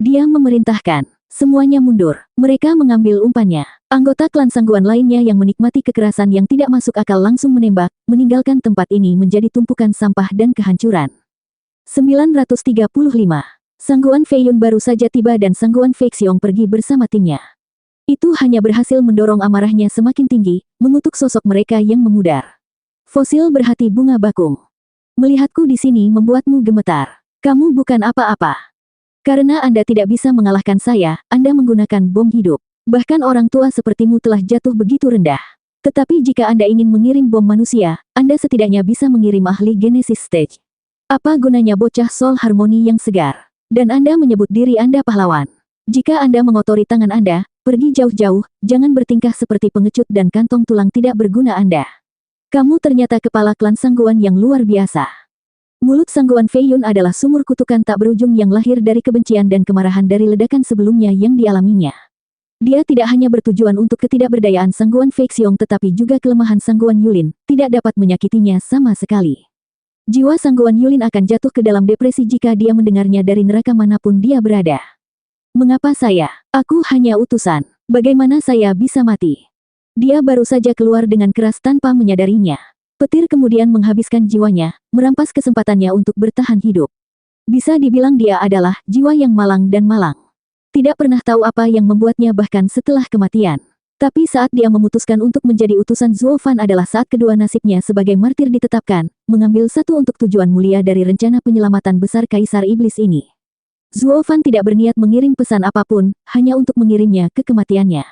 Dia memerintahkan, semuanya mundur. Mereka mengambil umpannya. Anggota klan Sangguan lainnya yang menikmati kekerasan yang tidak masuk akal langsung menembak, meninggalkan tempat ini menjadi tumpukan sampah dan kehancuran. 935. Sangguan Feiyun baru saja tiba dan Sangguan Fei Xiong pergi bersama timnya. Itu hanya berhasil mendorong amarahnya semakin tinggi, mengutuk sosok mereka yang memudar. Fosil berhati bunga bakung. Melihatku di sini membuatmu gemetar. Kamu bukan apa-apa. Karena Anda tidak bisa mengalahkan saya, Anda menggunakan bom hidup. Bahkan orang tua sepertimu telah jatuh begitu rendah. Tetapi jika Anda ingin mengirim bom manusia, Anda setidaknya bisa mengirim ahli Genesis Stage. Apa gunanya bocah Soul Harmony yang segar? Dan Anda menyebut diri Anda pahlawan. Jika Anda mengotori tangan Anda, pergi jauh-jauh, jangan bertingkah seperti pengecut dan kantong tulang tidak berguna Anda. Kamu ternyata kepala klan Sangguan yang luar biasa. Mulut Sangguan Feiyun adalah sumur kutukan tak berujung yang lahir dari kebencian dan kemarahan dari ledakan sebelumnya yang dialaminya. Dia tidak hanya bertujuan untuk ketidakberdayaan Sangguan Fei Xiong tetapi juga kelemahan Sangguan Yulin, tidak dapat menyakitinya sama sekali. Jiwa Sangguan Yulin akan jatuh ke dalam depresi jika dia mendengarnya dari neraka manapun dia berada. Mengapa saya? Aku hanya utusan. Bagaimana saya bisa mati? Dia baru saja keluar dengan keras tanpa menyadarinya. Petir kemudian menghabiskan jiwanya, merampas kesempatannya untuk bertahan hidup. Bisa dibilang dia adalah jiwa yang malang dan malang. Tidak pernah tahu apa yang membuatnya bahkan setelah kematian. Tapi saat dia memutuskan untuk menjadi utusan Zuo Fan adalah saat kedua nasibnya sebagai martir ditetapkan, mengambil satu untuk tujuan mulia dari rencana penyelamatan besar Kaisar Iblis ini. Zuo Fan tidak berniat mengirim pesan apapun, hanya untuk mengirimnya ke kematiannya.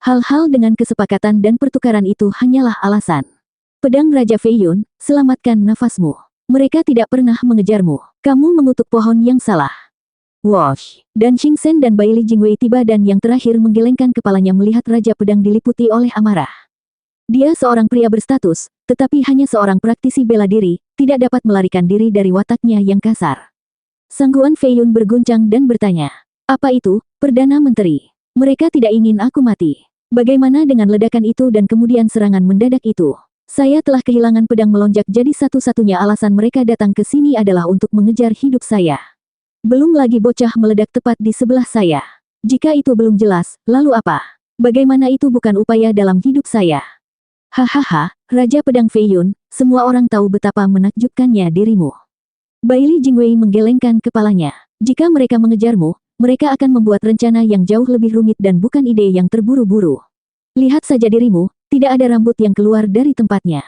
Hal-hal dengan kesepakatan dan pertukaran itu hanyalah alasan. Pedang Raja Feiyun, selamatkan nafasmu. Mereka tidak pernah mengejarmu. Kamu mengutuk pohon yang salah. Wosh! Dan Xingchen dan Baili Jingwei tiba dan yang terakhir menggelengkan kepalanya melihat Raja Pedang diliputi oleh amarah. Dia seorang pria berstatus, tetapi hanya seorang praktisi bela diri, tidak dapat melarikan diri dari wataknya yang kasar. Sangguan Feiyun berguncang dan bertanya, "Apa itu, Perdana Menteri? Mereka tidak ingin aku mati. Bagaimana dengan ledakan itu dan kemudian serangan mendadak itu? Saya telah kehilangan pedang melonjak jadi satu-satunya alasan mereka datang ke sini adalah untuk mengejar hidup saya. Belum lagi bocah meledak tepat di sebelah saya. Jika itu belum jelas, lalu apa? Bagaimana itu bukan upaya dalam hidup saya?" Hahaha, Raja Pedang Feiyun, semua orang tahu betapa menakjubkannya dirimu. Baili Jingwei menggelengkan kepalanya. Jika mereka mengejarmu, mereka akan membuat rencana yang jauh lebih rumit dan bukan ide yang terburu-buru. Lihat saja dirimu, tidak ada rambut yang keluar dari tempatnya.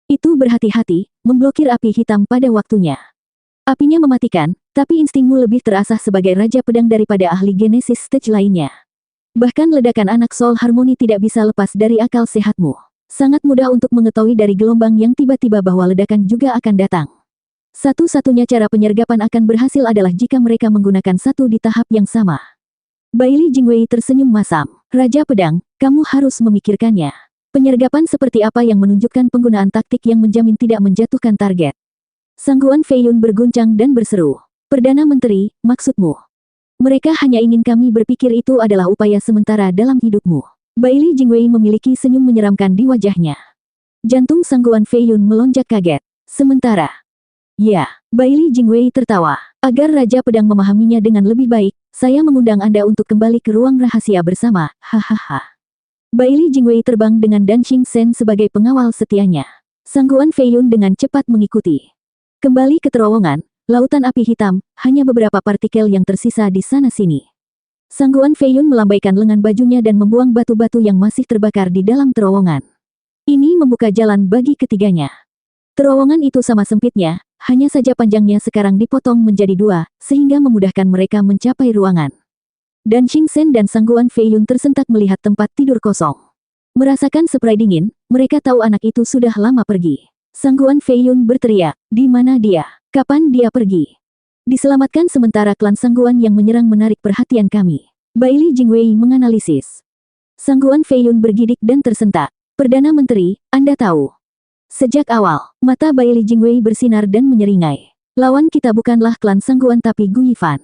Itu berhati-hati, memblokir api hitam pada waktunya. Apinya mematikan, tapi instingmu lebih terasah sebagai Raja Pedang daripada ahli Genesis Stage lainnya. Bahkan ledakan anak Soul Harmony tidak bisa lepas dari akal sehatmu. Sangat mudah untuk mengetahui dari gelombang yang tiba-tiba bahwa ledakan juga akan datang. Satu-satunya cara penyergapan akan berhasil adalah jika mereka menggunakan satu di tahap yang sama. Baili Jingwei tersenyum masam. Raja Pedang, kamu harus memikirkannya. Penyergapan seperti apa yang menunjukkan penggunaan taktik yang menjamin tidak menjatuhkan target. Sangguan Feiyun berguncang dan berseru. Perdana Menteri, maksudmu? Mereka hanya ingin kami berpikir itu adalah upaya sementara dalam hidupmu. Baili Jingwei memiliki senyum menyeramkan di wajahnya. Jantung Sangguan Feiyun melonjak kaget. Sementara. Ya, Baili Jingwei tertawa. Agar Raja Pedang memahaminya dengan lebih baik, saya mengundang Anda untuk kembali ke ruang rahasia bersama, hahaha. Baili Jingwei terbang dengan Dan Xingchen sebagai pengawal setianya. Sangguan Feiyun dengan cepat mengikuti. Kembali ke terowongan, lautan api hitam, hanya beberapa partikel yang tersisa di sana-sini. Sangguan Feiyun melambaikan lengan bajunya dan membuang batu-batu yang masih terbakar di dalam terowongan. Ini membuka jalan bagi ketiganya. Terowongan itu sama sempitnya, hanya saja panjangnya sekarang dipotong menjadi dua, sehingga memudahkan mereka mencapai ruangan. Dan Xingchen dan Sangguan Feiyun tersentak melihat tempat tidur kosong. Merasakan spray dingin, mereka tahu anak itu sudah lama pergi. Sangguan Feiyun berteriak, "Di mana dia? Kapan dia pergi?" Diselamatkan sementara klan Sangguan yang menyerang menarik perhatian kami. Baili Jingwei menganalisis. Sangguan Feiyun bergidik dan tersentak. Perdana Menteri, Anda tahu. Sejak awal, mata Baili Jingwei bersinar dan menyeringai. Lawan kita bukanlah klan Sangguan tapi Gu Yifan.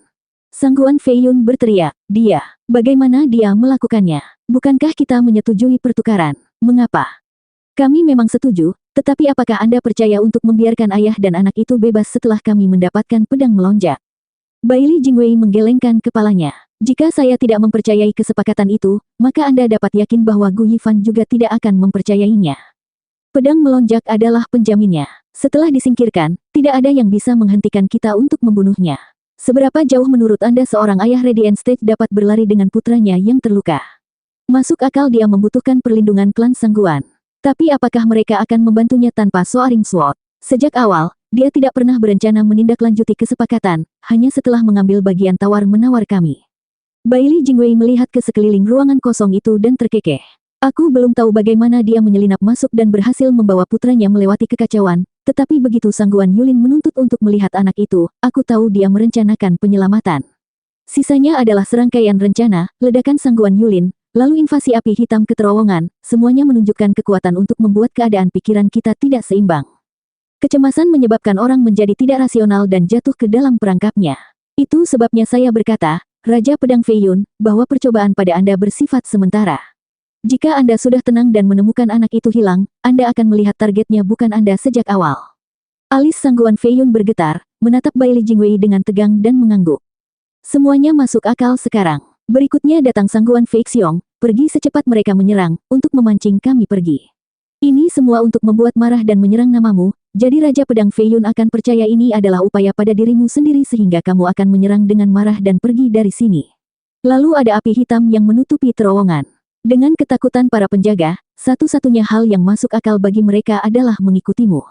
Sangguan Feiyun berteriak, dia, bagaimana dia melakukannya? Bukankah kita menyetujui pertukaran? Mengapa? Kami memang setuju, tetapi apakah Anda percaya untuk membiarkan ayah dan anak itu bebas setelah kami mendapatkan pedang melonjak? Baili Jingwei menggelengkan kepalanya. Jika saya tidak mempercayai kesepakatan itu, maka Anda dapat yakin bahwa Gu Yifan juga tidak akan mempercayainya. Pedang melonjak adalah penjaminnya. Setelah disingkirkan, tidak ada yang bisa menghentikan kita untuk membunuhnya. Seberapa jauh menurut Anda seorang ayah Radiant Stage dapat berlari dengan putranya yang terluka? Masuk akal dia membutuhkan perlindungan klan Sangguan. Tapi apakah mereka akan membantunya tanpa Soaring Sword? Sejak awal, dia tidak pernah berencana menindaklanjuti kesepakatan, hanya setelah mengambil bagian tawar-menawar kami. Bailey Jingwei melihat ke sekeliling ruangan kosong itu dan terkekeh. Aku belum tahu bagaimana dia menyelinap masuk dan berhasil membawa putranya melewati kekacauan, tetapi begitu Sangguan Yulin menuntut untuk melihat anak itu, aku tahu dia merencanakan penyelamatan. Sisanya adalah serangkaian rencana, ledakan Sangguan Yulin, lalu invasi api hitam ke terowongan, semuanya menunjukkan kekuatan untuk membuat keadaan pikiran kita tidak seimbang. Kecemasan menyebabkan orang menjadi tidak rasional dan jatuh ke dalam perangkapnya. Itu sebabnya saya berkata, Raja Pedang Fei Yun, bahwa percobaan pada Anda bersifat sementara. Jika Anda sudah tenang dan menemukan anak itu hilang, Anda akan melihat targetnya bukan Anda sejak awal. Alis Sangguan Fei Yun bergetar, menatap Bailey Jingwei dengan tegang dan mengangguk. Semuanya masuk akal sekarang. Berikutnya datang Sangguan Fei Xiong, pergi secepat mereka menyerang, untuk memancing kami pergi. Ini semua untuk membuat marah dan menyerang namamu, jadi Raja Pedang Fei Yun akan percaya ini adalah upaya pada dirimu sendiri sehingga kamu akan menyerang dengan marah dan pergi dari sini. Lalu ada api hitam yang menutupi terowongan. Dengan ketakutan para penjaga, satu-satunya hal yang masuk akal bagi mereka adalah mengikutimu.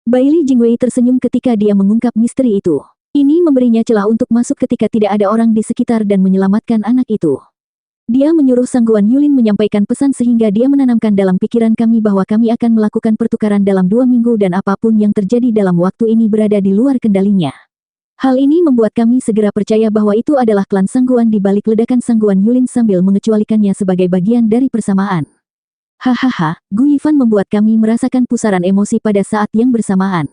Bailey Jingwei tersenyum ketika dia mengungkap misteri itu. Ini memberinya celah untuk masuk ketika tidak ada orang di sekitar dan menyelamatkan anak itu. Dia menyuruh Sangguan Yulin menyampaikan pesan sehingga dia menanamkan dalam pikiran kami bahwa kami akan melakukan pertukaran dalam 2 minggu dan apapun yang terjadi dalam waktu ini berada di luar kendalinya. Hal ini membuat kami segera percaya bahwa itu adalah klan Sangguan di balik ledakan Sangguan Yulin sambil mengecualikannya sebagai bagian dari persamaan. Hahaha, Gu Yifan membuat kami merasakan pusaran emosi pada saat yang bersamaan.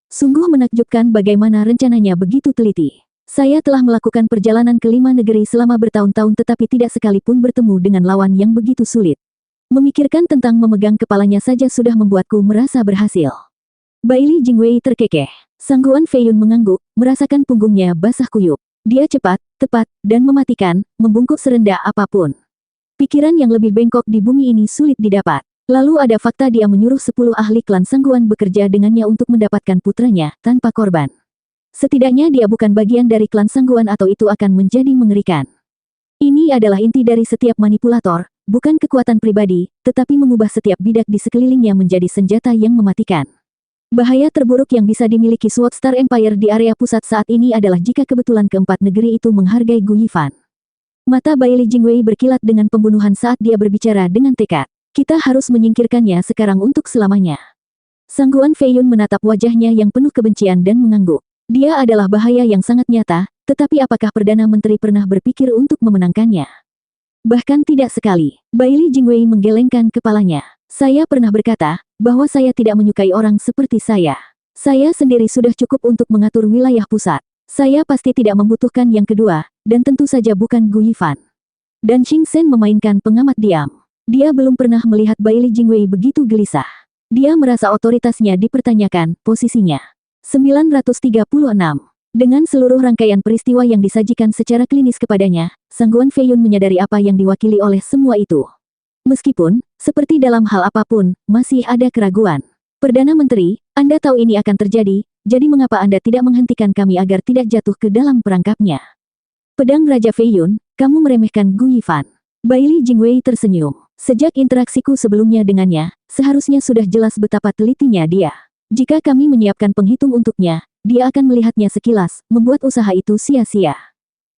Sungguh menakjubkan bagaimana rencananya begitu teliti. Saya telah melakukan perjalanan ke 5 negeri selama bertahun-tahun tetapi tidak sekalipun bertemu dengan lawan yang begitu sulit. Memikirkan tentang memegang kepalanya saja sudah membuatku merasa berhasil. Bailey Jingwei terkekeh. Sangguan Fei Yun mengangguk, merasakan punggungnya basah kuyup. Dia cepat, tepat, dan mematikan, membungkuk serendah apapun. Pikiran yang lebih bengkok di bumi ini sulit didapat. Lalu ada fakta dia menyuruh 10 ahli klan Sangguan bekerja dengannya untuk mendapatkan putranya, tanpa korban. Setidaknya dia bukan bagian dari klan Sangguan atau itu akan menjadi mengerikan. Ini adalah inti dari setiap manipulator, bukan kekuatan pribadi, tetapi mengubah setiap bidak di sekelilingnya menjadi senjata yang mematikan. Bahaya terburuk yang bisa dimiliki Sword Star Empire di area pusat saat ini adalah jika kebetulan keempat negeri itu menghargai Gu Yifan. Mata Bailey Jingwei berkilat dengan pembunuhan saat dia berbicara dengan tekad. Kita harus menyingkirkannya sekarang untuk selamanya. Sangguan Fei Yun menatap wajahnya yang penuh kebencian dan mengangguk. Dia adalah bahaya yang sangat nyata, tetapi apakah Perdana Menteri pernah berpikir untuk memenangkannya? Bahkan tidak sekali. Bailey Jingwei menggelengkan kepalanya. Saya pernah berkata, bahwa saya tidak menyukai orang seperti saya. Saya sendiri sudah cukup untuk mengatur wilayah pusat. Saya pasti tidak membutuhkan yang kedua, dan tentu saja bukan Gu Yifan. Dan Xing Sen memainkan pengamat diam. Dia belum pernah melihat Bailey Jingwei begitu gelisah. Dia merasa otoritasnya dipertanyakan, posisinya. 936. Dengan seluruh rangkaian peristiwa yang disajikan secara klinis kepadanya, Sangguan Fei Yun menyadari apa yang diwakili oleh semua itu. Meskipun, seperti dalam hal apapun, masih ada keraguan. Perdana Menteri, Anda tahu ini akan terjadi, jadi mengapa Anda tidak menghentikan kami agar tidak jatuh ke dalam perangkapnya? Pedang Raja Fei Yun, kamu meremehkan Gu Yifan. Bailey Jingwei tersenyum. Sejak interaksiku sebelumnya dengannya, seharusnya sudah jelas betapa telitinya dia. Jika kami menyiapkan penghitung untuknya, dia akan melihatnya sekilas, membuat usaha itu sia-sia.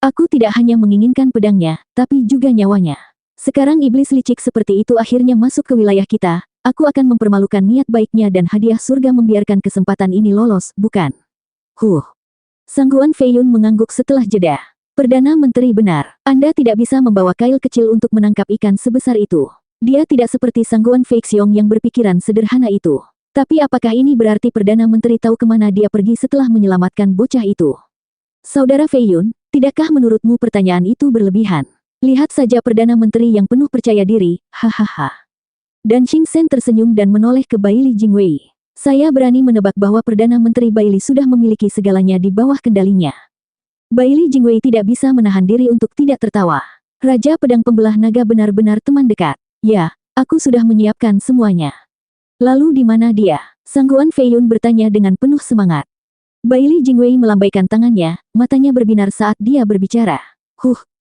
Aku tidak hanya menginginkan pedangnya, tapi juga nyawanya. Sekarang iblis licik seperti itu akhirnya masuk ke wilayah kita, aku akan mempermalukan niat baiknya dan hadiah surga membiarkan kesempatan ini lolos, bukan? Sangguan Fei Yun mengangguk setelah jeda. Perdana Menteri benar, Anda tidak bisa membawa kail kecil untuk menangkap ikan sebesar itu. Dia tidak seperti Sangguan Fei Xiong yang berpikiran sederhana itu. Tapi apakah ini berarti Perdana Menteri tahu kemana dia pergi setelah menyelamatkan bocah itu? Saudara Fei Yun, tidakkah menurutmu pertanyaan itu berlebihan? Lihat saja Perdana Menteri yang penuh percaya diri, hahaha. Dan Xing Sen tersenyum dan menoleh ke Bailey Jingwei. Saya berani menebak bahwa Perdana Menteri Bailey sudah memiliki segalanya di bawah kendalinya. Bailey Jingwei tidak bisa menahan diri untuk tidak tertawa. Raja Pedang Pembelah Naga benar-benar teman dekat. Ya, aku sudah menyiapkan semuanya. Lalu di mana dia? Sangguan Fei Yun bertanya dengan penuh semangat. Bailey Jingwei melambaikan tangannya, matanya berbinar saat dia berbicara.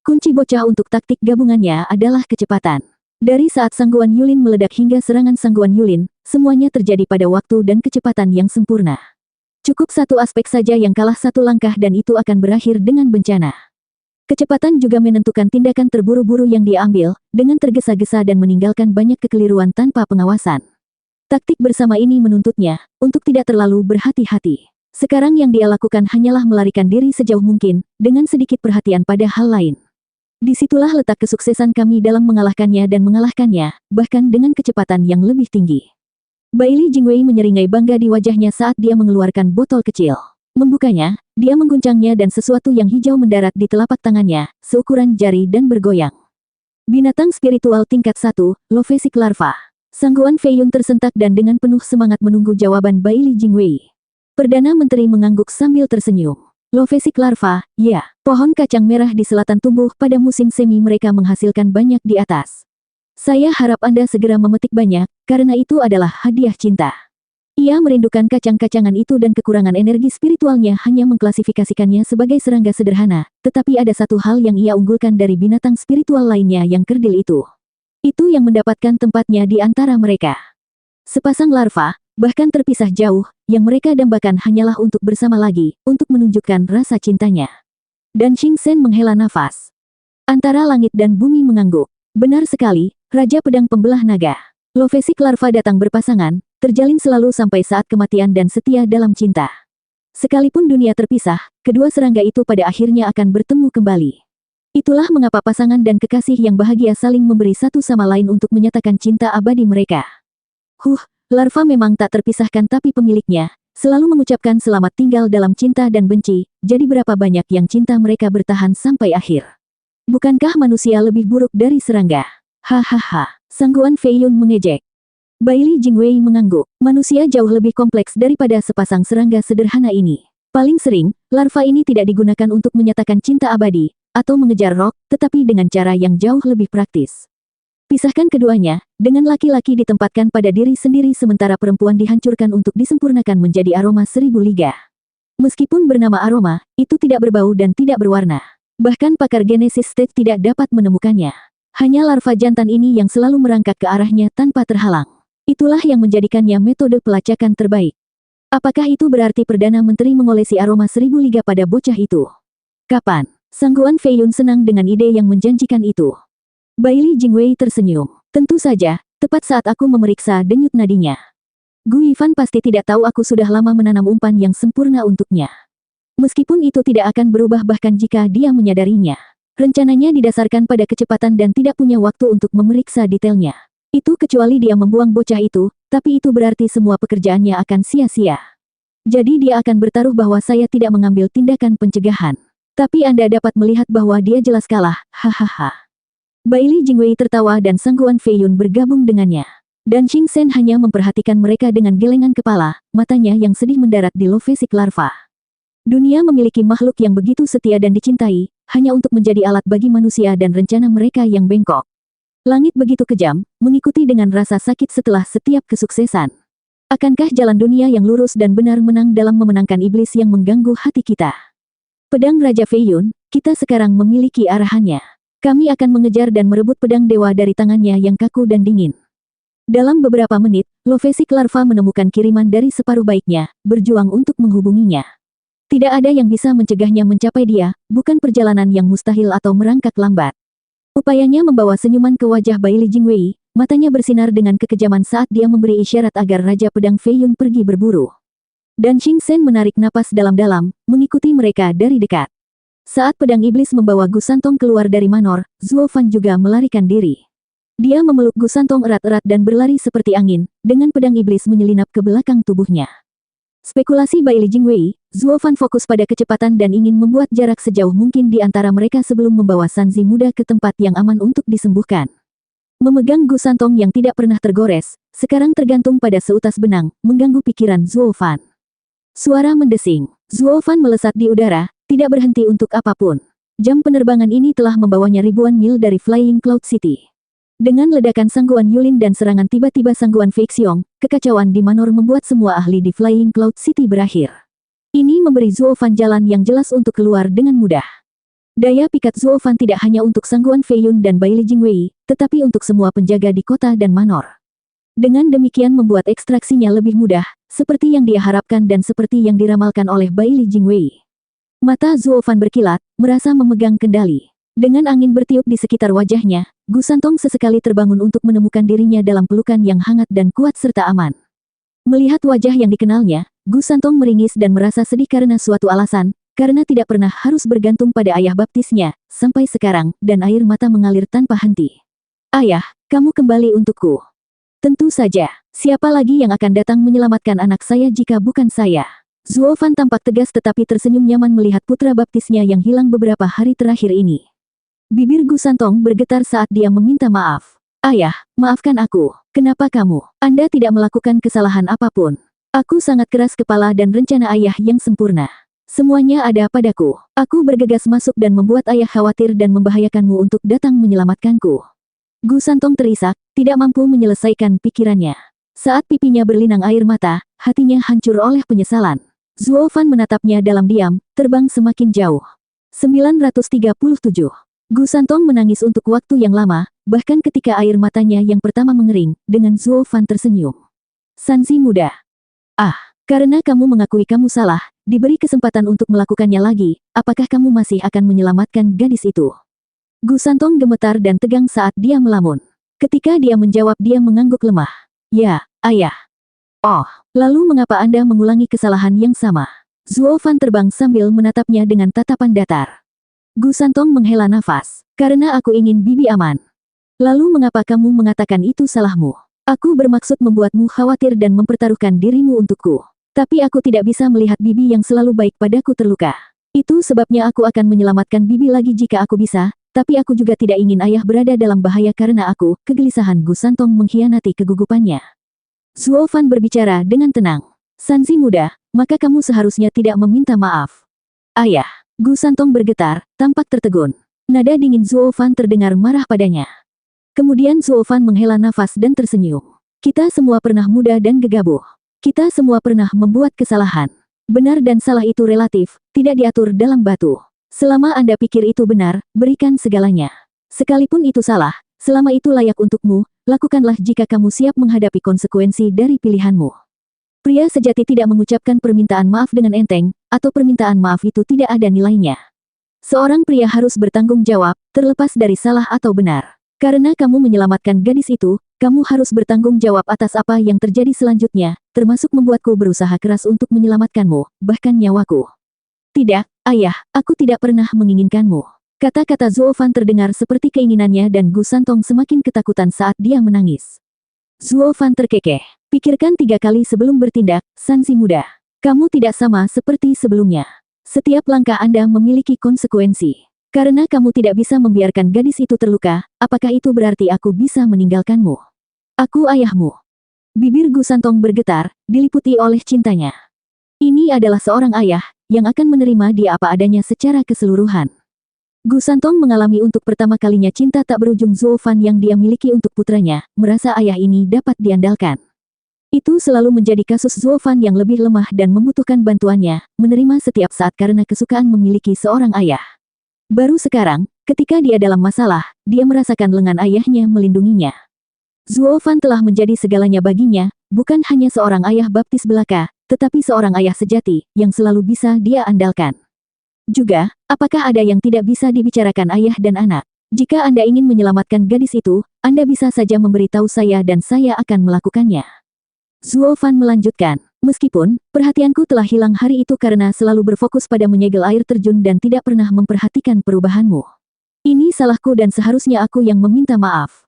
Kunci bocah untuk taktik gabungannya adalah kecepatan. Dari saat Sangguan Yulin meledak hingga serangan Sangguan Yulin, semuanya terjadi pada waktu dan kecepatan yang sempurna. Cukup satu aspek saja yang kalah satu langkah dan itu akan berakhir dengan bencana. Kecepatan juga menentukan tindakan terburu-buru yang dia ambil, dengan tergesa-gesa dan meninggalkan banyak kekeliruan tanpa pengawasan. Taktik bersama ini menuntutnya, untuk tidak terlalu berhati-hati. Sekarang yang dia lakukan hanyalah melarikan diri sejauh mungkin, dengan sedikit perhatian pada hal lain. Disitulah letak kesuksesan kami dalam mengalahkannya dan mengalahkannya, bahkan dengan kecepatan yang lebih tinggi. Bailey Jingwei menyeringai bangga di wajahnya saat dia mengeluarkan botol kecil. Membukanya, dia mengguncangnya dan sesuatu yang hijau mendarat di telapak tangannya, seukuran jari dan bergoyang. Binatang spiritual tingkat 1, Lovesic Larva. Sangguan Fei Yun tersentak dan dengan penuh semangat menunggu jawaban Bailey Jingwei. Perdana Menteri mengangguk sambil tersenyum. Lovesic Larva, ya, pohon kacang merah di selatan tumbuh pada musim semi mereka menghasilkan banyak di atas. Saya harap Anda segera memetik banyak, karena itu adalah hadiah cinta. Ia merindukan kacang-kacangan itu dan kekurangan energi spiritualnya hanya mengklasifikasikannya sebagai serangga sederhana, tetapi ada satu hal yang ia unggulkan dari binatang spiritual lainnya yang kerdil itu. Itu yang mendapatkan tempatnya di antara mereka. Sepasang larva, bahkan terpisah jauh, yang mereka dambakan hanyalah untuk bersama lagi, untuk menunjukkan rasa cintanya. Dan Xing Sen menghela nafas. Antara langit dan bumi mengangguk. Benar sekali, Raja Pedang Pembelah Naga. Lovesic Larva datang berpasangan, terjalin selalu sampai saat kematian dan setia dalam cinta. Sekalipun dunia terpisah, kedua serangga itu pada akhirnya akan bertemu kembali. Itulah mengapa pasangan dan kekasih yang bahagia saling memberi satu sama lain untuk menyatakan cinta abadi mereka. Larva memang tak terpisahkan tapi pemiliknya selalu mengucapkan selamat tinggal dalam cinta dan benci, jadi berapa banyak yang cinta mereka bertahan sampai akhir. Bukankah manusia lebih buruk dari serangga? Hahaha, Sangguan Fei Yun mengejek. Bailey Jingwei mengangguk, manusia jauh lebih kompleks daripada sepasang serangga sederhana ini. Paling sering, larva ini tidak digunakan untuk menyatakan cinta abadi, atau mengejar roh, tetapi dengan cara yang jauh lebih praktis. Pisahkan keduanya, dengan laki-laki ditempatkan pada diri sendiri sementara perempuan dihancurkan untuk disempurnakan menjadi aroma 1000 liga. Meskipun bernama aroma, itu tidak berbau dan tidak berwarna. Bahkan pakar Genesis State tidak dapat menemukannya. Hanya larva jantan ini yang selalu merangkak ke arahnya tanpa terhalang. Itulah yang menjadikannya metode pelacakan terbaik. Apakah itu berarti Perdana Menteri mengolesi aroma 1000 liga pada bocah itu? Kapan? Sangguan Fei Yun senang dengan ide yang menjanjikan itu. Bailey Jingwei tersenyum. Tentu saja, tepat saat aku memeriksa denyut nadinya. Gu Yifan pasti tidak tahu aku sudah lama menanam umpan yang sempurna untuknya. Meskipun itu tidak akan berubah bahkan jika dia menyadarinya. Rencananya didasarkan pada kecepatan dan tidak punya waktu untuk memeriksa detailnya. Itu kecuali dia membuang bocah itu, tapi itu berarti semua pekerjaannya akan sia-sia. Jadi dia akan bertaruh bahwa saya tidak mengambil tindakan pencegahan. Tapi Anda dapat melihat bahwa dia jelas kalah, hahaha. Bailey Jingwei tertawa dan Sangguan Fei Yun bergabung dengannya. Dan Xing Sen hanya memperhatikan mereka dengan gelengan kepala, matanya yang sedih mendarat di Lovesic Larva. Dunia memiliki makhluk yang begitu setia dan dicintai, hanya untuk menjadi alat bagi manusia dan rencana mereka yang bengkok. Langit begitu kejam, mengikuti dengan rasa sakit setelah setiap kesuksesan. Akankah jalan dunia yang lurus dan benar menang dalam memenangkan iblis yang mengganggu hati kita? Pedang Raja Fei Yun, kita sekarang memiliki arahannya. Kami akan mengejar dan merebut pedang dewa dari tangannya yang kaku dan dingin. Dalam beberapa menit, Lovesic Larva menemukan kiriman dari separuh baiknya, berjuang untuk menghubunginya. Tidak ada yang bisa mencegahnya mencapai dia, bukan perjalanan yang mustahil atau merangkak lambat. Upayanya membawa senyuman ke wajah Bailey Jingwei, matanya bersinar dengan kekejaman saat dia memberi isyarat agar Raja Pedang Fei Yun pergi berburu. Dan Xing Sen menarik napas dalam-dalam, mengikuti mereka dari dekat. Saat pedang iblis membawa Gu Santong keluar dari manor, Zuo Fan juga melarikan diri. Dia memeluk Gu Santong erat-erat dan berlari seperti angin, dengan pedang iblis menyelinap ke belakang tubuhnya. Spekulasi Bailey Jingwei, Zuo Fan fokus pada kecepatan dan ingin membuat jarak sejauh mungkin di antara mereka sebelum membawa Sanzi muda ke tempat yang aman untuk disembuhkan. Memegang Gu Santong yang tidak pernah tergores, sekarang tergantung pada seutas benang, mengganggu pikiran Zuo Fan. Suara mendesing. Zuo Fan melesat di udara, tidak berhenti untuk apapun. Jam penerbangan ini telah membawanya ribuan mil dari Flying Cloud City. Dengan ledakan Sangguan Yulin dan serangan tiba-tiba Sangguan Feixiong, kekacauan di Manor membuat semua ahli di Flying Cloud City berakhir. Ini memberi Zuo Fan jalan yang jelas untuk keluar dengan mudah. Daya pikat Zuo Fan tidak hanya untuk Sangguan Feiyun dan Baili Jingwei, tetapi untuk semua penjaga di kota dan Manor. Dengan demikian membuat ekstraksinya lebih mudah, seperti yang dia harapkan dan seperti yang diramalkan oleh Baili Jingwei. Mata Zuo Fan berkilat, merasa memegang kendali. Dengan angin bertiup di sekitar wajahnya, Gu Santong sesekali terbangun untuk menemukan dirinya dalam pelukan yang hangat dan kuat serta aman. Melihat wajah yang dikenalnya, Gu Santong meringis dan merasa sedih karena suatu alasan, karena tidak pernah harus bergantung pada ayah baptisnya, sampai sekarang, dan air mata mengalir tanpa henti. Ayah, kamu kembali untukku. Tentu saja, siapa lagi yang akan datang menyelamatkan anak saya jika bukan saya? Zuo Fan tampak tegas tetapi tersenyum nyaman melihat putra baptisnya yang hilang beberapa hari terakhir ini. Bibir Gu Santong bergetar saat dia meminta maaf. Ayah, maafkan aku. Kenapa kamu? Anda tidak melakukan kesalahan apapun. Aku sangat keras kepala dan rencana ayah yang sempurna. Semuanya ada padaku. Aku bergegas masuk dan membuat ayah khawatir dan membahayakanmu untuk datang menyelamatkanku. Gu Santong terisak, tidak mampu menyelesaikan pikirannya. Saat pipinya berlinang air mata, hatinya hancur oleh penyesalan. Zuo Fan menatapnya dalam diam, terbang semakin jauh. 937. Gu Santong menangis untuk waktu yang lama, bahkan ketika air matanya yang pertama mengering, dengan Zuo Fan tersenyum. Sanzi muda. Ah, karena kamu mengakui kamu salah, diberi kesempatan untuk melakukannya lagi, apakah kamu masih akan menyelamatkan gadis itu? Gu Santong gemetar dan tegang saat dia melamun. Ketika dia menjawab dia mengangguk lemah. Ya, ayah. Oh, lalu mengapa Anda mengulangi kesalahan yang sama? Zuo Fan terbang sambil menatapnya dengan tatapan datar. Gu Santong menghela nafas. Karena aku ingin bibi aman. Lalu mengapa kamu mengatakan itu salahmu? Aku bermaksud membuatmu khawatir dan mempertaruhkan dirimu untukku. Tapi aku tidak bisa melihat bibi yang selalu baik padaku terluka. Itu sebabnya aku akan menyelamatkan bibi lagi jika aku bisa, tapi aku juga tidak ingin ayah berada dalam bahaya karena aku. Kegelisahan Gu Santong mengkhianati kegugupannya. Zuo Fan berbicara dengan tenang. Sanzi muda, maka kamu seharusnya tidak meminta maaf. Ayah. Gu Santong bergetar, tampak tertegun. Nada dingin Zuo Fan terdengar marah padanya. Kemudian Zuo Fan menghela nafas dan tersenyum. Kita semua pernah muda dan gegabah. Kita semua pernah membuat kesalahan. Benar dan salah itu relatif, tidak diatur dalam batu. Selama Anda pikir itu benar, berikan segalanya. Sekalipun itu salah, selama itu layak untukmu, lakukanlah jika kamu siap menghadapi konsekuensi dari pilihanmu. Pria sejati tidak mengucapkan permintaan maaf dengan enteng, atau permintaan maaf itu tidak ada nilainya. Seorang pria harus bertanggung jawab, terlepas dari salah atau benar. Karena kamu menyelamatkan gadis itu, kamu harus bertanggung jawab atas apa yang terjadi selanjutnya, termasuk membuatku berusaha keras untuk menyelamatkanmu, bahkan nyawaku. Tidak, ayah, aku tidak pernah menginginkanmu. Kata-kata Zuo Fan terdengar seperti keinginannya dan Gu Santong semakin ketakutan saat dia menangis. Zuo Fan terkekeh. Pikirkan 3 kali sebelum bertindak, Sanzi muda. Kamu tidak sama seperti sebelumnya. Setiap langkah Anda memiliki konsekuensi. Karena kamu tidak bisa membiarkan gadis itu terluka, apakah itu berarti aku bisa meninggalkanmu? Aku ayahmu. Bibir Gu Santong bergetar, diliputi oleh cintanya. Ini adalah seorang ayah, yang akan menerima dia apa adanya secara keseluruhan. Gu Santong mengalami untuk pertama kalinya cinta tak berujung Zuo Fan yang dia miliki untuk putranya, merasa ayah ini dapat diandalkan. Itu selalu menjadi kasus Zuo Fan yang lebih lemah dan membutuhkan bantuannya, menerima setiap saat karena kesukaan memiliki seorang ayah. Baru sekarang, ketika dia dalam masalah, dia merasakan lengan ayahnya melindunginya. Zuo Fan telah menjadi segalanya baginya, bukan hanya seorang ayah baptis belaka, tetapi seorang ayah sejati, yang selalu bisa dia andalkan. Juga, apakah ada yang tidak bisa dibicarakan ayah dan anak? Jika Anda ingin menyelamatkan gadis itu, Anda bisa saja memberitahu saya dan saya akan melakukannya. Zuo Fan melanjutkan, meskipun, perhatianku telah hilang hari itu karena selalu berfokus pada menyegel air terjun dan tidak pernah memperhatikan perubahanmu. Ini salahku dan seharusnya aku yang meminta maaf.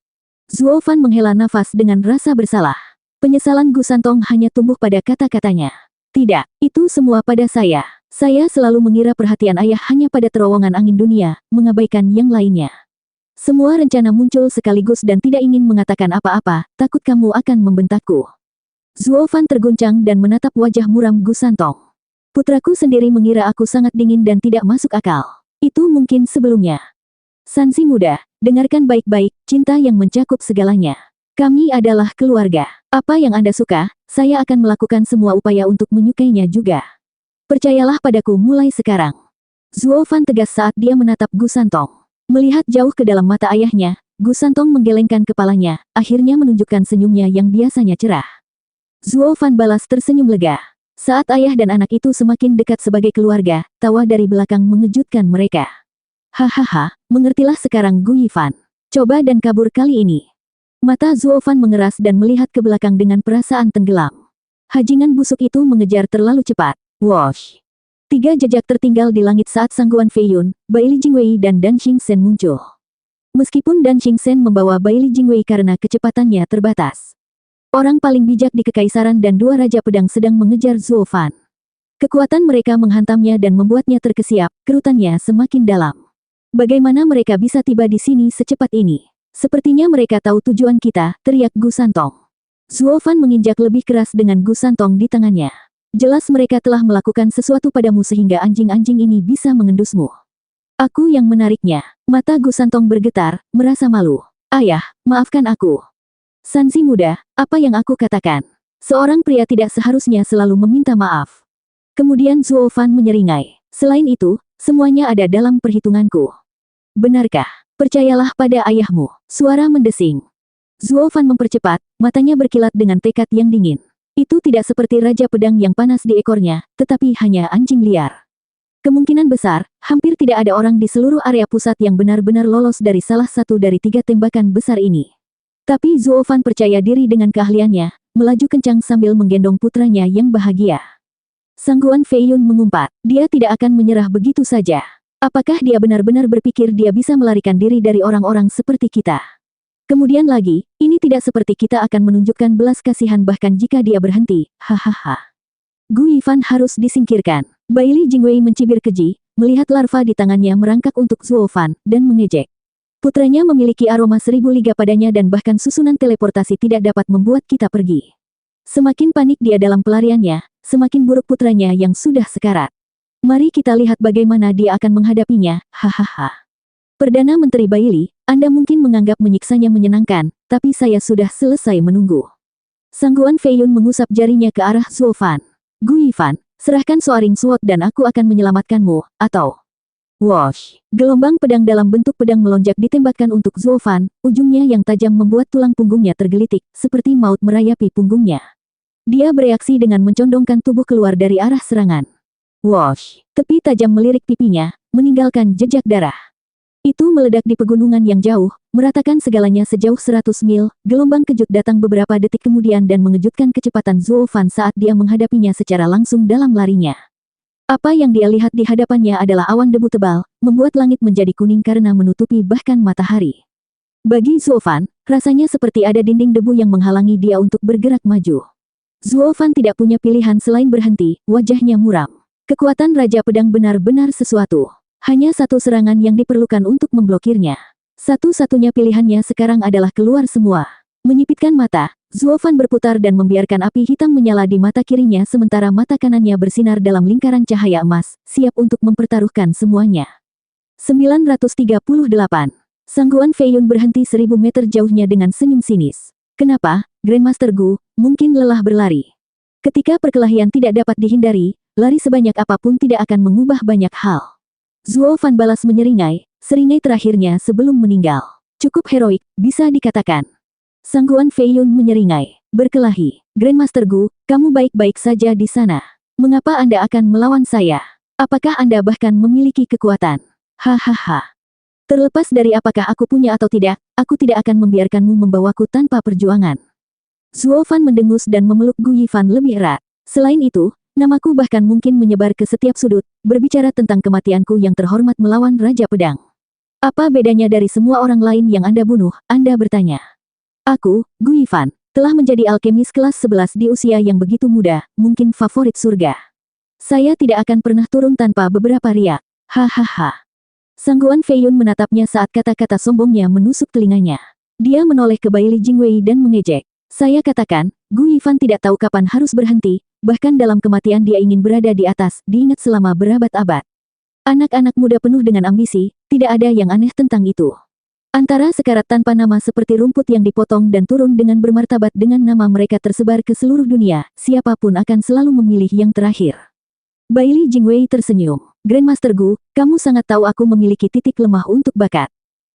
Zuo Fan menghela nafas dengan rasa bersalah. Penyesalan Gu Santong hanya tumbuh pada kata-katanya. Tidak, itu semua pada saya. Saya selalu mengira perhatian ayah hanya pada terowongan angin dunia, mengabaikan yang lainnya. Semua rencana muncul sekaligus dan tidak ingin mengatakan apa-apa, takut kamu akan membentakku. Zuo Fan terguncang dan menatap wajah muram Gu Santong. Putraku sendiri mengira aku sangat dingin dan tidak masuk akal. Itu mungkin sebelumnya. Sanzi muda, Dengarkan baik-baik, cinta yang mencakup segalanya. Kami adalah keluarga. Apa yang Anda suka, saya akan melakukan semua upaya untuk menyukainya juga. Percayalah padaku mulai sekarang. Zuo Fan tegas saat dia menatap Gu Santong. Melihat jauh ke dalam mata ayahnya, Gu Santong menggelengkan kepalanya, akhirnya menunjukkan senyumnya yang biasanya cerah. Zuo Fan balas tersenyum lega. Saat ayah dan anak itu semakin dekat sebagai keluarga, tawa dari belakang mengejutkan mereka. Hahaha, mengertilah sekarang Gu Yifan. Coba dan kabur kali ini. Mata Zuo Fan mengeras dan melihat ke belakang dengan perasaan tenggelam. Hajingan busuk itu mengejar terlalu cepat. Wosh! 3 jejak tertinggal di langit saat Sangguan Feiyun, Baili Jingwei dan Dan Xingchen muncul. Meskipun Dan Xingchen membawa Baili Jingwei karena kecepatannya terbatas. Orang paling bijak di Kekaisaran dan 2 Raja Pedang sedang mengejar Zuo Fan. Kekuatan mereka menghantamnya dan membuatnya terkesiap, kerutannya semakin dalam. Bagaimana mereka bisa tiba di sini secepat ini? Sepertinya mereka tahu tujuan kita, teriak Gu Santong. Zuo Fan menginjak lebih keras dengan Gu Santong di tangannya. Jelas mereka telah melakukan sesuatu padamu sehingga anjing-anjing ini bisa mengendusmu. Aku yang menariknya. Mata Gu Santong bergetar, merasa malu. Ayah, maafkan aku. Sanzi muda, apa yang aku katakan? Seorang pria tidak seharusnya selalu meminta maaf. Kemudian Zuo Fan menyeringai. Selain itu, semuanya ada dalam perhitunganku. Benarkah? Percayalah pada ayahmu. Suara mendesing. Zuo Fan mempercepat, matanya berkilat dengan tekad yang dingin. Itu tidak seperti Raja Pedang yang panas di ekornya, tetapi hanya anjing liar. Kemungkinan besar, hampir tidak ada orang di seluruh area pusat yang benar-benar lolos dari salah satu dari 3 tembakan besar ini. Tapi Zuo Fan percaya diri dengan keahliannya, melaju kencang sambil menggendong putranya yang bahagia. Sangguan Feiyun mengumpat, dia tidak akan menyerah begitu saja. Apakah dia benar-benar berpikir dia bisa melarikan diri dari orang-orang seperti kita? Kemudian lagi, ini tidak seperti kita akan menunjukkan belas kasihan bahkan jika dia berhenti, hahaha. Gu Yifan harus disingkirkan. Baili Jingwei mencibir keji, melihat larva di tangannya merangkak untuk Zuo Fan, dan mengejek. Putranya memiliki aroma 1000 liga padanya dan bahkan susunan teleportasi tidak dapat membuat kita pergi. Semakin panik dia dalam pelariannya, semakin buruk putranya yang sudah sekarat. Mari kita lihat bagaimana dia akan menghadapinya, hahaha. Perdana Menteri Baili, Anda mungkin menganggap menyiksanya menyenangkan, tapi saya sudah selesai menunggu. Sangguan Feiyun mengusap jarinya ke arah Zuo Fan. Gu Yifan, serahkan Soaring Sword dan aku akan menyelamatkanmu, atau... Wosh! Gelombang pedang dalam bentuk pedang melonjak ditembakkan untuk Zuo Fan, ujungnya yang tajam membuat tulang punggungnya tergelitik, seperti maut merayapi punggungnya. Dia bereaksi dengan mencondongkan tubuh keluar dari arah serangan. Wosh! Tepi tajam melirik pipinya, meninggalkan jejak darah. Itu meledak di pegunungan yang jauh, meratakan segalanya sejauh 100 mil, gelombang kejut datang beberapa detik kemudian dan mengejutkan kecepatan Zuo Fan saat dia menghadapinya secara langsung dalam larinya. Apa yang dia lihat di hadapannya adalah awan debu tebal, membuat langit menjadi kuning karena menutupi bahkan matahari. Bagi Zuo Fan, rasanya seperti ada dinding debu yang menghalangi dia untuk bergerak maju. Zuo Fan tidak punya pilihan selain berhenti, wajahnya muram. Kekuatan Raja Pedang benar-benar sesuatu. Hanya satu serangan yang diperlukan untuk memblokirnya. Satu-satunya pilihannya sekarang adalah keluar semua. Menyipitkan mata, Zuo Fan berputar dan membiarkan api hitam menyala di mata kirinya sementara mata kanannya bersinar dalam lingkaran cahaya emas, siap untuk mempertaruhkan semuanya. 938. Sangguan Feiyun berhenti 1000 meter jauhnya dengan senyum sinis. Kenapa, Grandmaster Gu, mungkin lelah berlari? Ketika perkelahian tidak dapat dihindari, lari sebanyak apapun tidak akan mengubah banyak hal. Zuo Fan balas menyeringai, seringai terakhirnya sebelum meninggal. Cukup heroik, bisa dikatakan. Sangguan Feiyun menyeringai. Berkelahi. Grandmaster Gu, kamu baik-baik saja di sana. Mengapa Anda akan melawan saya? Apakah Anda bahkan memiliki kekuatan? Hahaha. Terlepas dari apakah aku punya atau tidak, aku tidak akan membiarkanmu membawaku tanpa perjuangan. Zuo Fan mendengus dan memeluk Gu Yifan lebih erat. Selain itu, namaku bahkan mungkin menyebar ke setiap sudut, berbicara tentang kematianku yang terhormat melawan Raja Pedang. Apa bedanya dari semua orang lain yang Anda bunuh? Anda bertanya. Aku, Gu Yifan, telah menjadi alkemis kelas 11 di usia yang begitu muda, mungkin favorit surga. Saya tidak akan pernah turun tanpa beberapa riak. Hahaha. Sangguan Feiyun menatapnya saat kata-kata sombongnya menusuk telinganya. Dia menoleh ke Baili Jingwei dan mengejek. Saya katakan, Gu Yifan tidak tahu kapan harus berhenti, bahkan dalam kematian dia ingin berada di atas, diingat selama berabad-abad. Anak-anak muda penuh dengan ambisi, tidak ada yang aneh tentang itu. Antara sekarat tanpa nama seperti rumput yang dipotong dan turun dengan bermartabat dengan nama mereka tersebar ke seluruh dunia, siapapun akan selalu memilih yang terakhir. Bailey Jingwei tersenyum. Grandmaster Gu, kamu sangat tahu aku memiliki titik lemah untuk bakat.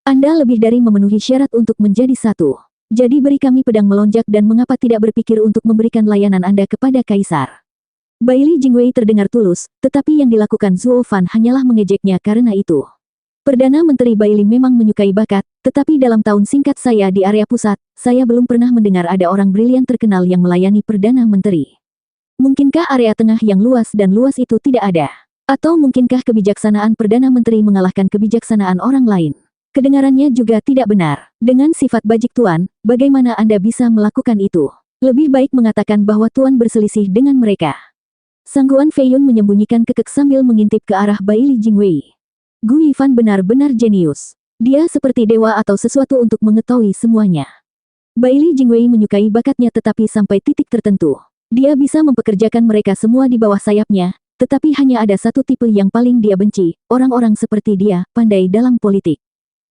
Anda lebih dari memenuhi syarat untuk menjadi satu. Jadi beri kami pedang melonjak dan mengapa tidak berpikir untuk memberikan layanan Anda kepada Kaisar. Bailey Jingwei terdengar tulus, tetapi yang dilakukan Zuo Fan hanyalah mengejeknya karena itu. Perdana Menteri Bailey memang menyukai bakat, tetapi dalam tahun singkat saya di area pusat, saya belum pernah mendengar ada orang brilian terkenal yang melayani Perdana Menteri. Mungkinkah area tengah yang luas dan luas itu tidak ada? Atau mungkinkah kebijaksanaan Perdana Menteri mengalahkan kebijaksanaan orang lain? Kedengarannya juga tidak benar. Dengan sifat bajik Tuan, bagaimana Anda bisa melakukan itu? Lebih baik mengatakan bahwa Tuan berselisih dengan mereka. Sangguan Feiyun menyembunyikan kekek sambil mengintip ke arah Bailey Jingwei. Gu Yifan benar-benar jenius. Dia seperti dewa atau sesuatu untuk mengetahui semuanya. Bailey Jingwei menyukai bakatnya tetapi sampai titik tertentu. Dia bisa mempekerjakan mereka semua di bawah sayapnya, tetapi hanya ada satu tipe yang paling dia benci, orang-orang seperti dia, pandai dalam politik.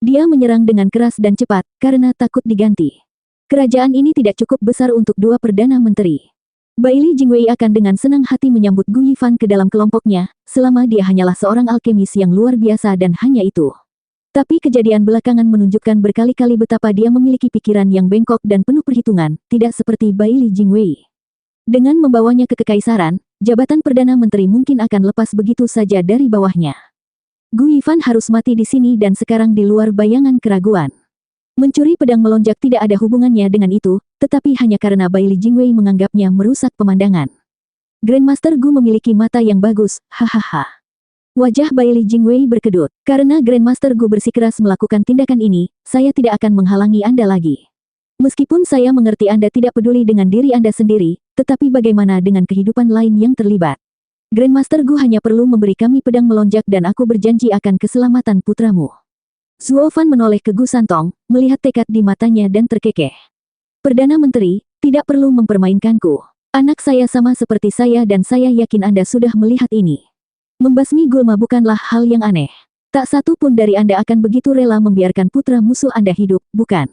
Dia menyerang dengan keras dan cepat, karena takut diganti. Kerajaan ini tidak cukup besar untuk dua Perdana Menteri. Bailey Jingwei akan dengan senang hati menyambut Gu Yifan ke dalam kelompoknya, selama dia hanyalah seorang alkemis yang luar biasa dan hanya itu. Tapi kejadian belakangan menunjukkan berkali-kali betapa dia memiliki pikiran yang bengkok dan penuh perhitungan, tidak seperti Bailey Jingwei. Dengan membawanya ke kekaisaran, jabatan Perdana Menteri mungkin akan lepas begitu saja dari bawahnya. Gu Yifan harus mati di sini dan sekarang di luar bayangan keraguan. Mencuri pedang melonjak tidak ada hubungannya dengan itu, tetapi hanya karena Bailey Jingwei menganggapnya merusak pemandangan. Grandmaster Gu memiliki mata yang bagus, hahaha. Wajah Bailey Jingwei berkedut. Karena Grandmaster Gu bersikeras melakukan tindakan ini, saya tidak akan menghalangi Anda lagi. Meskipun saya mengerti Anda tidak peduli dengan diri Anda sendiri, tetapi bagaimana dengan kehidupan lain yang terlibat? Grandmaster Gu hanya perlu memberi kami pedang melonjak dan aku berjanji akan keselamatan putramu. Zuo Fan menoleh ke Gu Santong, melihat tekad di matanya dan terkekeh. Perdana Menteri, tidak perlu mempermainkanku. Anak saya sama seperti saya dan saya yakin Anda sudah melihat ini. Membasmi gulma bukanlah hal yang aneh. Tak satu pun dari Anda akan begitu rela membiarkan putra musuh Anda hidup, bukan?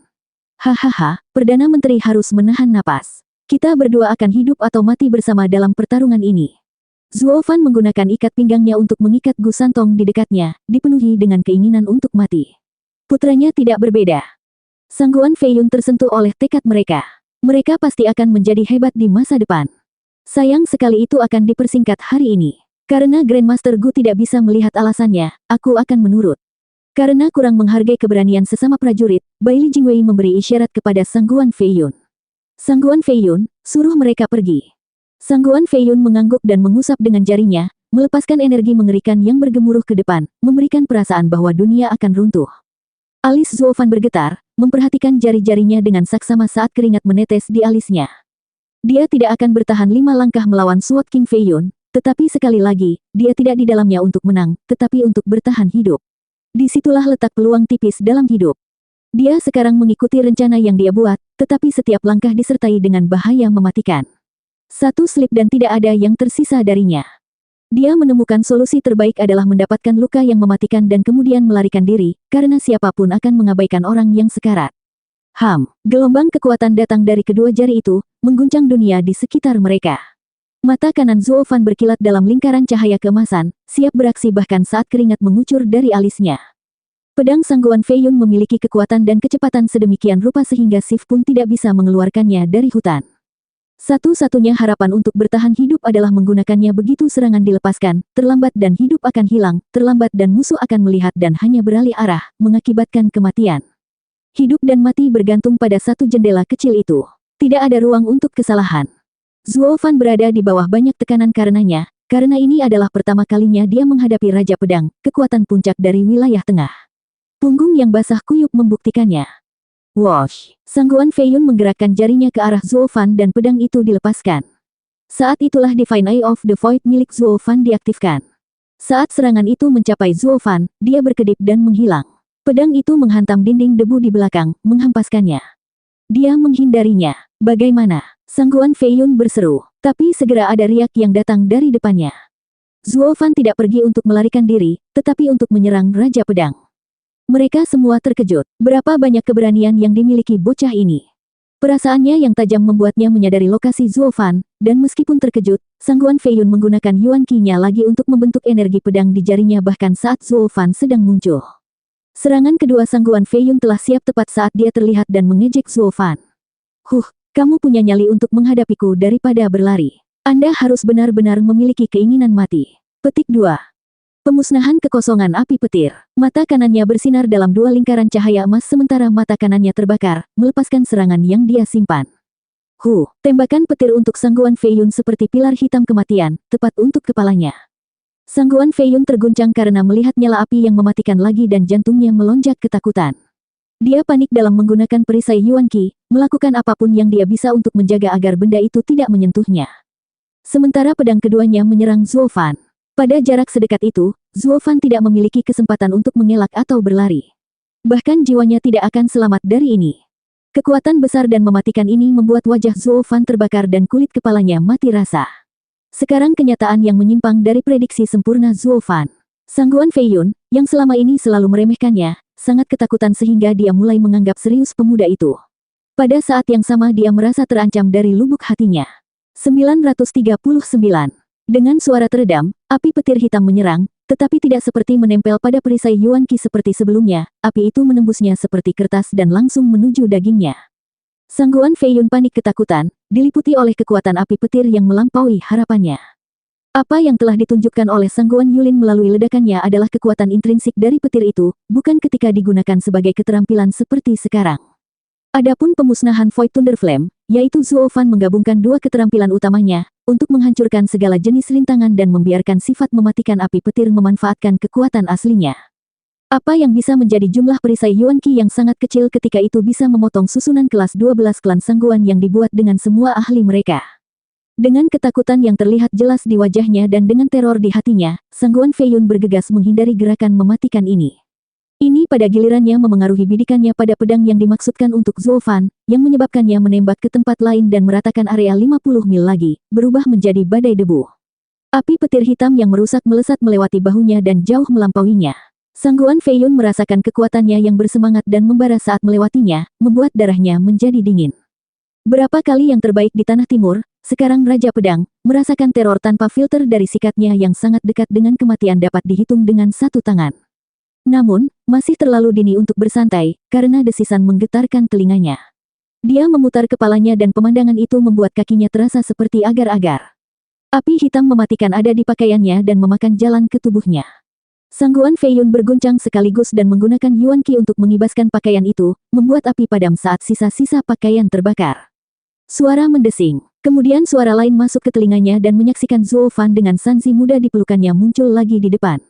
Hahaha, Perdana Menteri harus menahan napas. Kita berdua akan hidup atau mati bersama dalam pertarungan ini. Zuo Fan menggunakan ikat pinggangnya untuk mengikat Gu Santong di dekatnya, dipenuhi dengan keinginan untuk mati. Putranya tidak berbeda. Sangguan Feiyun tersentuh oleh tekad mereka. Mereka pasti akan menjadi hebat di masa depan. Sayang sekali itu akan dipersingkat hari ini. Karena Grandmaster Gu tidak bisa melihat alasannya, aku akan menurut. Karena kurang menghargai keberanian sesama prajurit, Bailey Jingwei memberi isyarat kepada Sangguan Feiyun. Sangguan Feiyun, suruh mereka pergi. Sangguan Feiyun mengangguk dan mengusap dengan jarinya, melepaskan energi mengerikan yang bergemuruh ke depan, memberikan perasaan bahwa dunia akan runtuh. Alis Zuo Fan bergetar, memperhatikan jari-jarinya dengan saksama saat keringat menetes di alisnya. Dia tidak akan bertahan 5 langkah melawan Sword King Feiyun, tetapi sekali lagi, dia tidak di dalamnya untuk menang, tetapi untuk bertahan hidup. Disitulah letak peluang tipis dalam hidup. Dia sekarang mengikuti rencana yang dia buat, tetapi setiap langkah disertai dengan bahaya mematikan. Satu slip dan tidak ada yang tersisa darinya. Dia menemukan solusi terbaik adalah mendapatkan luka yang mematikan dan kemudian melarikan diri, karena siapapun akan mengabaikan orang yang sekarat. Gelombang kekuatan datang dari kedua jari itu, mengguncang dunia di sekitar mereka. Mata kanan Zuo Fan berkilat dalam lingkaran cahaya keemasan, siap beraksi bahkan saat keringat mengucur dari alisnya. Pedang Sangguan Feiyun memiliki kekuatan dan kecepatan sedemikian rupa sehingga Sif pun tidak bisa mengeluarkannya dari hutan. Satu-satunya harapan untuk bertahan hidup adalah menggunakannya begitu serangan dilepaskan, terlambat dan hidup akan hilang, terlambat dan musuh akan melihat dan hanya beralih arah, mengakibatkan kematian. Hidup dan mati bergantung pada satu jendela kecil itu. Tidak ada ruang untuk kesalahan. Zuo Fan berada di bawah banyak tekanan karenanya, karena ini adalah pertama kalinya dia menghadapi Raja Pedang, kekuatan puncak dari wilayah tengah. Punggung yang basah kuyup membuktikannya. Wosh! Sangguan Feiyun menggerakkan jarinya ke arah Zuo Fan dan pedang itu dilepaskan. Saat itulah Divine Eye of the Void milik Zuo Fan diaktifkan. Saat serangan itu mencapai Zuo Fan, dia berkedip dan menghilang. Pedang itu menghantam dinding debu di belakang, menghempaskannya. Dia menghindarinya. Bagaimana? Sangguan Feiyun berseru. Tapi segera ada riak yang datang dari depannya. Zuo Fan tidak pergi untuk melarikan diri, tetapi untuk menyerang Raja Pedang. Mereka semua terkejut. Berapa banyak keberanian yang dimiliki bocah ini. Perasaannya yang tajam membuatnya menyadari lokasi Zuo Fan, dan meskipun terkejut, Sangguan Feiyun menggunakan Yuan Qi-nya lagi untuk membentuk energi pedang di jarinya bahkan saat Zuo Fan sedang muncul. Serangan kedua Sangguan Feiyun telah siap tepat saat dia terlihat dan mengejek Zuo Fan. Kamu punya nyali untuk menghadapiku daripada berlari. Anda harus benar-benar memiliki keinginan mati. Petik 2. Pemusnahan kekosongan api petir. Mata kanannya bersinar dalam dua lingkaran cahaya emas sementara mata kanannya terbakar, melepaskan serangan yang dia simpan. Tembakan petir untuk Sangguan Feiyun seperti pilar hitam kematian, tepat untuk kepalanya. Sangguan Feiyun terguncang karena melihat nyala api yang mematikan lagi dan jantungnya melonjak ketakutan. Dia panik dalam menggunakan perisai Yuan Qi, melakukan apapun yang dia bisa untuk menjaga agar benda itu tidak menyentuhnya. Sementara pedang keduanya menyerang Zuo Fan. Pada jarak sedekat itu, Zuo Fan tidak memiliki kesempatan untuk mengelak atau berlari. Bahkan jiwanya tidak akan selamat dari ini. Kekuatan besar dan mematikan ini membuat wajah Zuo Fan terbakar dan kulit kepalanya mati rasa. Sekarang kenyataan yang menyimpang dari prediksi sempurna Zuo Fan. Sangguan Feiyun, yang selama ini selalu meremehkannya, sangat ketakutan sehingga dia mulai menganggap serius pemuda itu. Pada saat yang sama dia merasa terancam dari lubuk hatinya. 939. Dengan suara teredam, api petir hitam menyerang, tetapi tidak seperti menempel pada perisai Yuan Qi seperti sebelumnya, api itu menembusnya seperti kertas dan langsung menuju dagingnya. Sangguan Feiyun panik ketakutan, diliputi oleh kekuatan api petir yang melampaui harapannya. Apa yang telah ditunjukkan oleh Sangguan Yulin melalui ledakannya adalah kekuatan intrinsik dari petir itu, bukan ketika digunakan sebagai keterampilan seperti sekarang. Adapun pemusnahan Void Thunder Flame, yaitu Zuo Fan menggabungkan dua keterampilan utamanya, untuk menghancurkan segala jenis rintangan dan membiarkan sifat mematikan api petir memanfaatkan kekuatan aslinya. Apa yang bisa menjadi jumlah perisai Yuan Qi yang sangat kecil ketika itu bisa memotong susunan kelas 12 klan Sangguan yang dibuat dengan semua ahli mereka. Dengan ketakutan yang terlihat jelas di wajahnya dan dengan teror di hatinya, Sangguan Feiyun bergegas menghindari gerakan mematikan ini. Ini pada gilirannya memengaruhi bidikannya pada pedang yang dimaksudkan untuk Zuo Fan, yang menyebabkannya menembak ke tempat lain dan meratakan area 50 mil lagi, berubah menjadi badai debu. Api petir hitam yang merusak melesat melewati bahunya dan jauh melampauinya. Sangguan Feiyun merasakan kekuatannya yang bersemangat dan membara saat melewatinya, membuat darahnya menjadi dingin. Berapa kali yang terbaik di Tanah Timur, sekarang Raja Pedang, merasakan teror tanpa filter dari sikatnya yang sangat dekat dengan kematian dapat dihitung dengan satu tangan. Namun, masih terlalu dini untuk bersantai, karena desisan menggetarkan telinganya. Dia memutar kepalanya dan pemandangan itu membuat kakinya terasa seperti agar-agar. Api hitam mematikan ada di pakaiannya dan memakan jalan ke tubuhnya. Sangguan Feiyun berguncang sekaligus dan menggunakan Yuan Qi untuk mengibaskan pakaian itu, membuat api padam saat sisa-sisa pakaian terbakar. Suara mendesing. Kemudian suara lain masuk ke telinganya dan menyaksikan Zuo Fan dengan Sanzi muda di pelukannya muncul lagi di depan.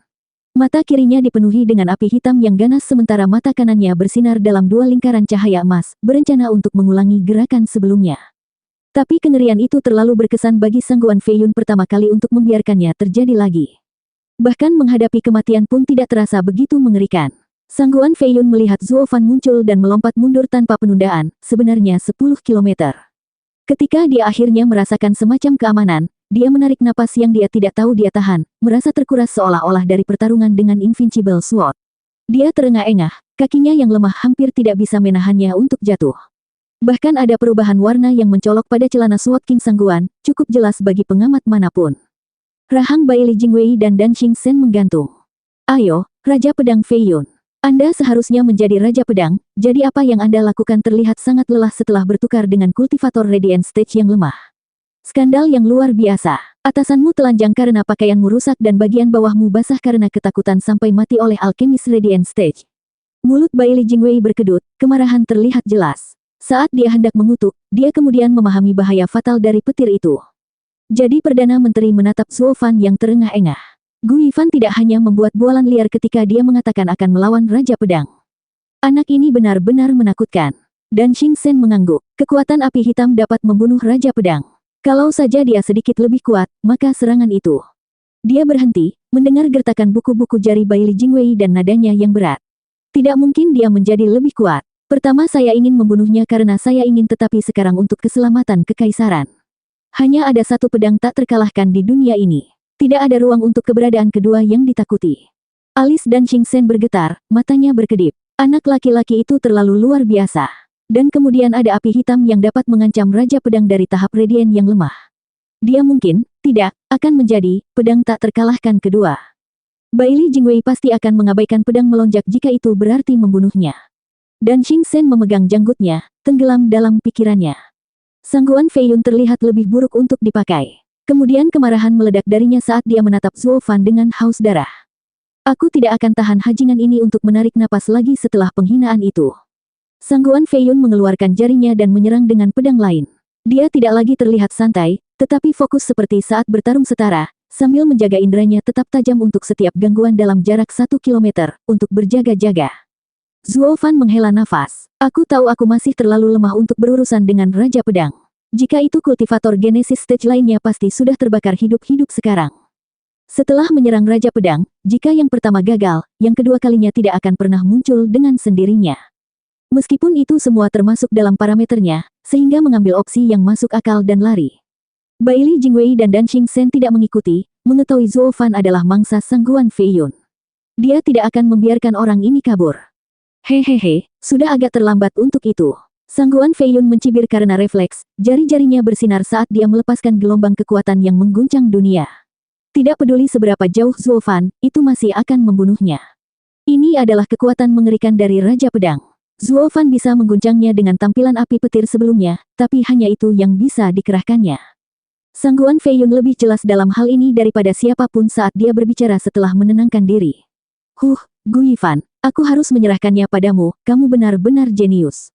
Mata kirinya dipenuhi dengan api hitam yang ganas sementara mata kanannya bersinar dalam dua lingkaran cahaya emas, berencana untuk mengulangi gerakan sebelumnya. Tapi kengerian itu terlalu berkesan bagi Sangguan Feiyun pertama kali untuk membiarkannya terjadi lagi. Bahkan menghadapi kematian pun tidak terasa begitu mengerikan. Sangguan Feiyun melihat Zuo Fan muncul dan melompat mundur tanpa penundaan, sebenarnya 10 km. Ketika dia akhirnya merasakan semacam keamanan, dia menarik napas yang dia tidak tahu dia tahan, merasa terkuras seolah-olah dari pertarungan dengan Invincible Sword. Dia terengah-engah, kakinya yang lemah hampir tidak bisa menahannya untuk jatuh. Bahkan ada perubahan warna yang mencolok pada celana Sword King Sangguan, cukup jelas bagi pengamat manapun. Rahang Baili Jingwei dan Dan Xingsen menggantung. Ayo, Raja Pedang Feiyun. Anda seharusnya menjadi Raja Pedang, jadi apa yang Anda lakukan terlihat sangat lelah setelah bertukar dengan kultivator Radiant Stage yang lemah. Skandal yang luar biasa. Atasanmu telanjang karena pakaianmu rusak dan bagian bawahmu basah karena ketakutan sampai mati oleh alkemis Radiant Stage. Mulut Baili Jingwei berkedut, kemarahan terlihat jelas. Saat dia hendak mengutuk, dia kemudian memahami bahaya fatal dari petir itu. Jadi Perdana Menteri menatap Zuo Fan yang terengah-engah. Gu Yifan tidak hanya membuat bualan liar ketika dia mengatakan akan melawan Raja Pedang. Anak ini benar-benar menakutkan. Dan Xingsen mengangguk. Kekuatan api hitam dapat membunuh Raja Pedang. Kalau saja dia sedikit lebih kuat, maka serangan itu. Dia berhenti, mendengar gertakan buku-buku jari Baili Jingwei dan nadanya yang berat. Tidak mungkin dia menjadi lebih kuat. Pertama saya ingin membunuhnya karena saya ingin tetapi sekarang untuk keselamatan kekaisaran. Hanya ada satu pedang tak terkalahkan di dunia ini. Tidak ada ruang untuk keberadaan kedua yang ditakuti. Alis Dancing Sen bergetar, matanya berkedip. Anak laki-laki itu terlalu luar biasa. Dan kemudian ada api hitam yang dapat mengancam Raja Pedang dari tahap Radiant yang lemah. Dia mungkin, tidak, akan menjadi, pedang tak terkalahkan kedua. Bailey Jingwei pasti akan mengabaikan pedang melonjak jika itu berarti membunuhnya. Dancing Sen memegang janggutnya, tenggelam dalam pikirannya. Sangguan Feiyun terlihat lebih buruk untuk dipakai. Kemudian kemarahan meledak darinya saat dia menatap Zuo Fan dengan haus darah. Aku tidak akan tahan hajingan ini untuk menarik napas lagi setelah penghinaan itu. Sangguan Feiyun mengeluarkan jarinya dan menyerang dengan pedang lain. Dia tidak lagi terlihat santai, tetapi fokus seperti saat bertarung setara, sambil menjaga inderanya tetap tajam untuk setiap gangguan dalam jarak 1 kilometer, untuk berjaga-jaga. Zuo Fan menghela nafas. Aku tahu aku masih terlalu lemah untuk berurusan dengan Raja Pedang. Jika itu kultivator Genesis Stage lainnya pasti sudah terbakar hidup-hidup sekarang. Setelah menyerang Raja Pedang, jika yang pertama gagal, yang kedua kalinya tidak akan pernah muncul dengan sendirinya. Meskipun itu semua termasuk dalam parameternya, sehingga mengambil opsi yang masuk akal dan lari. Bailey Jingwei dan Dancing Sen tidak mengikuti, mengetahui Zuo Fan adalah mangsa Sangguan Feiyun. Dia tidak akan membiarkan orang ini kabur. Hehehe, sudah agak terlambat untuk itu. Sangguan Feiyun mencibir karena refleks, jari-jarinya bersinar saat dia melepaskan gelombang kekuatan yang mengguncang dunia. Tidak peduli seberapa jauh Zuo Fan, itu masih akan membunuhnya. Ini adalah kekuatan mengerikan dari Raja Pedang. Zuo Fan bisa mengguncangnya dengan tampilan api petir sebelumnya, tapi hanya itu yang bisa dikerahkannya. Sangguan Feiyun lebih jelas dalam hal ini daripada siapapun saat dia berbicara setelah menenangkan diri. Gui Fan, aku harus menyerahkannya padamu, kamu benar-benar jenius.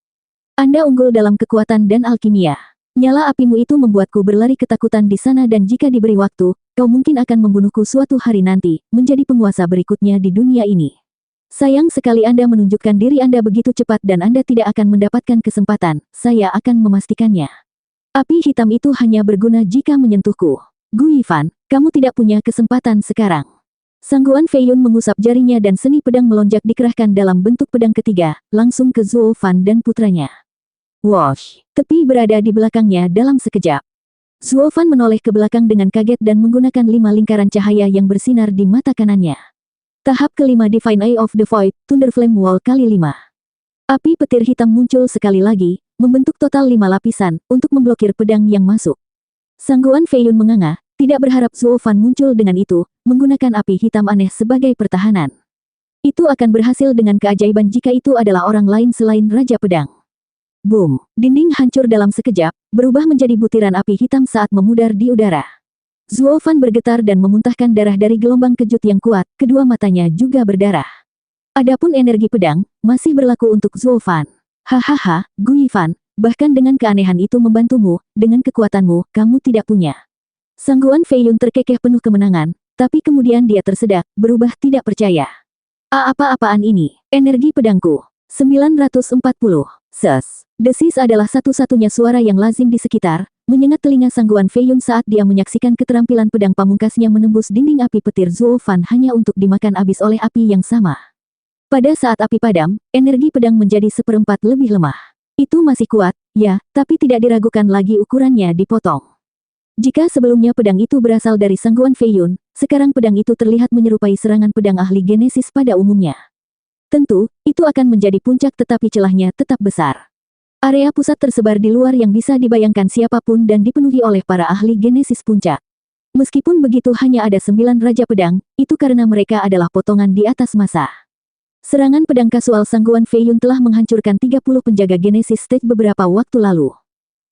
Anda unggul dalam kekuatan dan alkimia. Nyala apimu itu membuatku berlari ketakutan di sana dan jika diberi waktu, kau mungkin akan membunuhku suatu hari nanti, menjadi penguasa berikutnya di dunia ini. Sayang sekali Anda menunjukkan diri Anda begitu cepat dan Anda tidak akan mendapatkan kesempatan, saya akan memastikannya. Api hitam itu hanya berguna jika menyentuhku. Gui Fan, kamu tidak punya kesempatan sekarang. Sangguan Feiyun mengusap jarinya dan seni pedang melonjak dikerahkan dalam bentuk pedang ketiga, langsung ke Zuo Fan dan putranya. Wosh! Tepi berada di belakangnya dalam sekejap. Zuo Fan menoleh ke belakang dengan kaget dan menggunakan 5 lingkaran cahaya yang bersinar di mata kanannya. Tahap kelima Divine Eye of the Void, Thunderflame Wall kali 5. Api petir hitam muncul sekali lagi, membentuk total 5 lapisan, untuk memblokir pedang yang masuk. Sangguan Feiyun menganga, tidak berharap Zuo Fan muncul dengan itu, menggunakan api hitam aneh sebagai pertahanan. Itu akan berhasil dengan keajaiban jika itu adalah orang lain selain Raja Pedang. Boom! Dinding hancur dalam sekejap, berubah menjadi butiran api hitam saat memudar di udara. Zuo Fan bergetar dan memuntahkan darah dari gelombang kejut yang kuat, kedua matanya juga berdarah. Adapun energi pedang, masih berlaku untuk Zuo Fan. Hahaha, Gui Fan, bahkan dengan keanehan itu membantumu, dengan kekuatanmu, kamu tidak punya. Sangguan Feiyun terkekeh penuh kemenangan, tapi kemudian dia tersedak, berubah tidak percaya. Apa-apaan ini? Energi pedangku. 940. Ses. Desis adalah satu-satunya suara yang lazim di sekitar, menyengat telinga Sangguan Feiyun saat dia menyaksikan keterampilan pedang pamungkasnya menembus dinding api petir Zuo Fan hanya untuk dimakan habis oleh api yang sama. Pada saat api padam, energi pedang menjadi 1/4 lebih lemah. Itu masih kuat, ya, tapi tidak diragukan lagi ukurannya dipotong. Jika sebelumnya pedang itu berasal dari Sangguan Feiyun, sekarang pedang itu terlihat menyerupai serangan pedang ahli Genesis pada umumnya. Tentu, itu akan menjadi puncak tetapi celahnya tetap besar. Area pusat tersebar di luar yang bisa dibayangkan siapapun dan dipenuhi oleh para ahli Genesis puncak. Meskipun begitu hanya ada 9 Raja Pedang, itu karena mereka adalah potongan di atas massa. Serangan pedang kasual Sangguan Feiyun telah menghancurkan 30 penjaga Genesis Stage beberapa waktu lalu.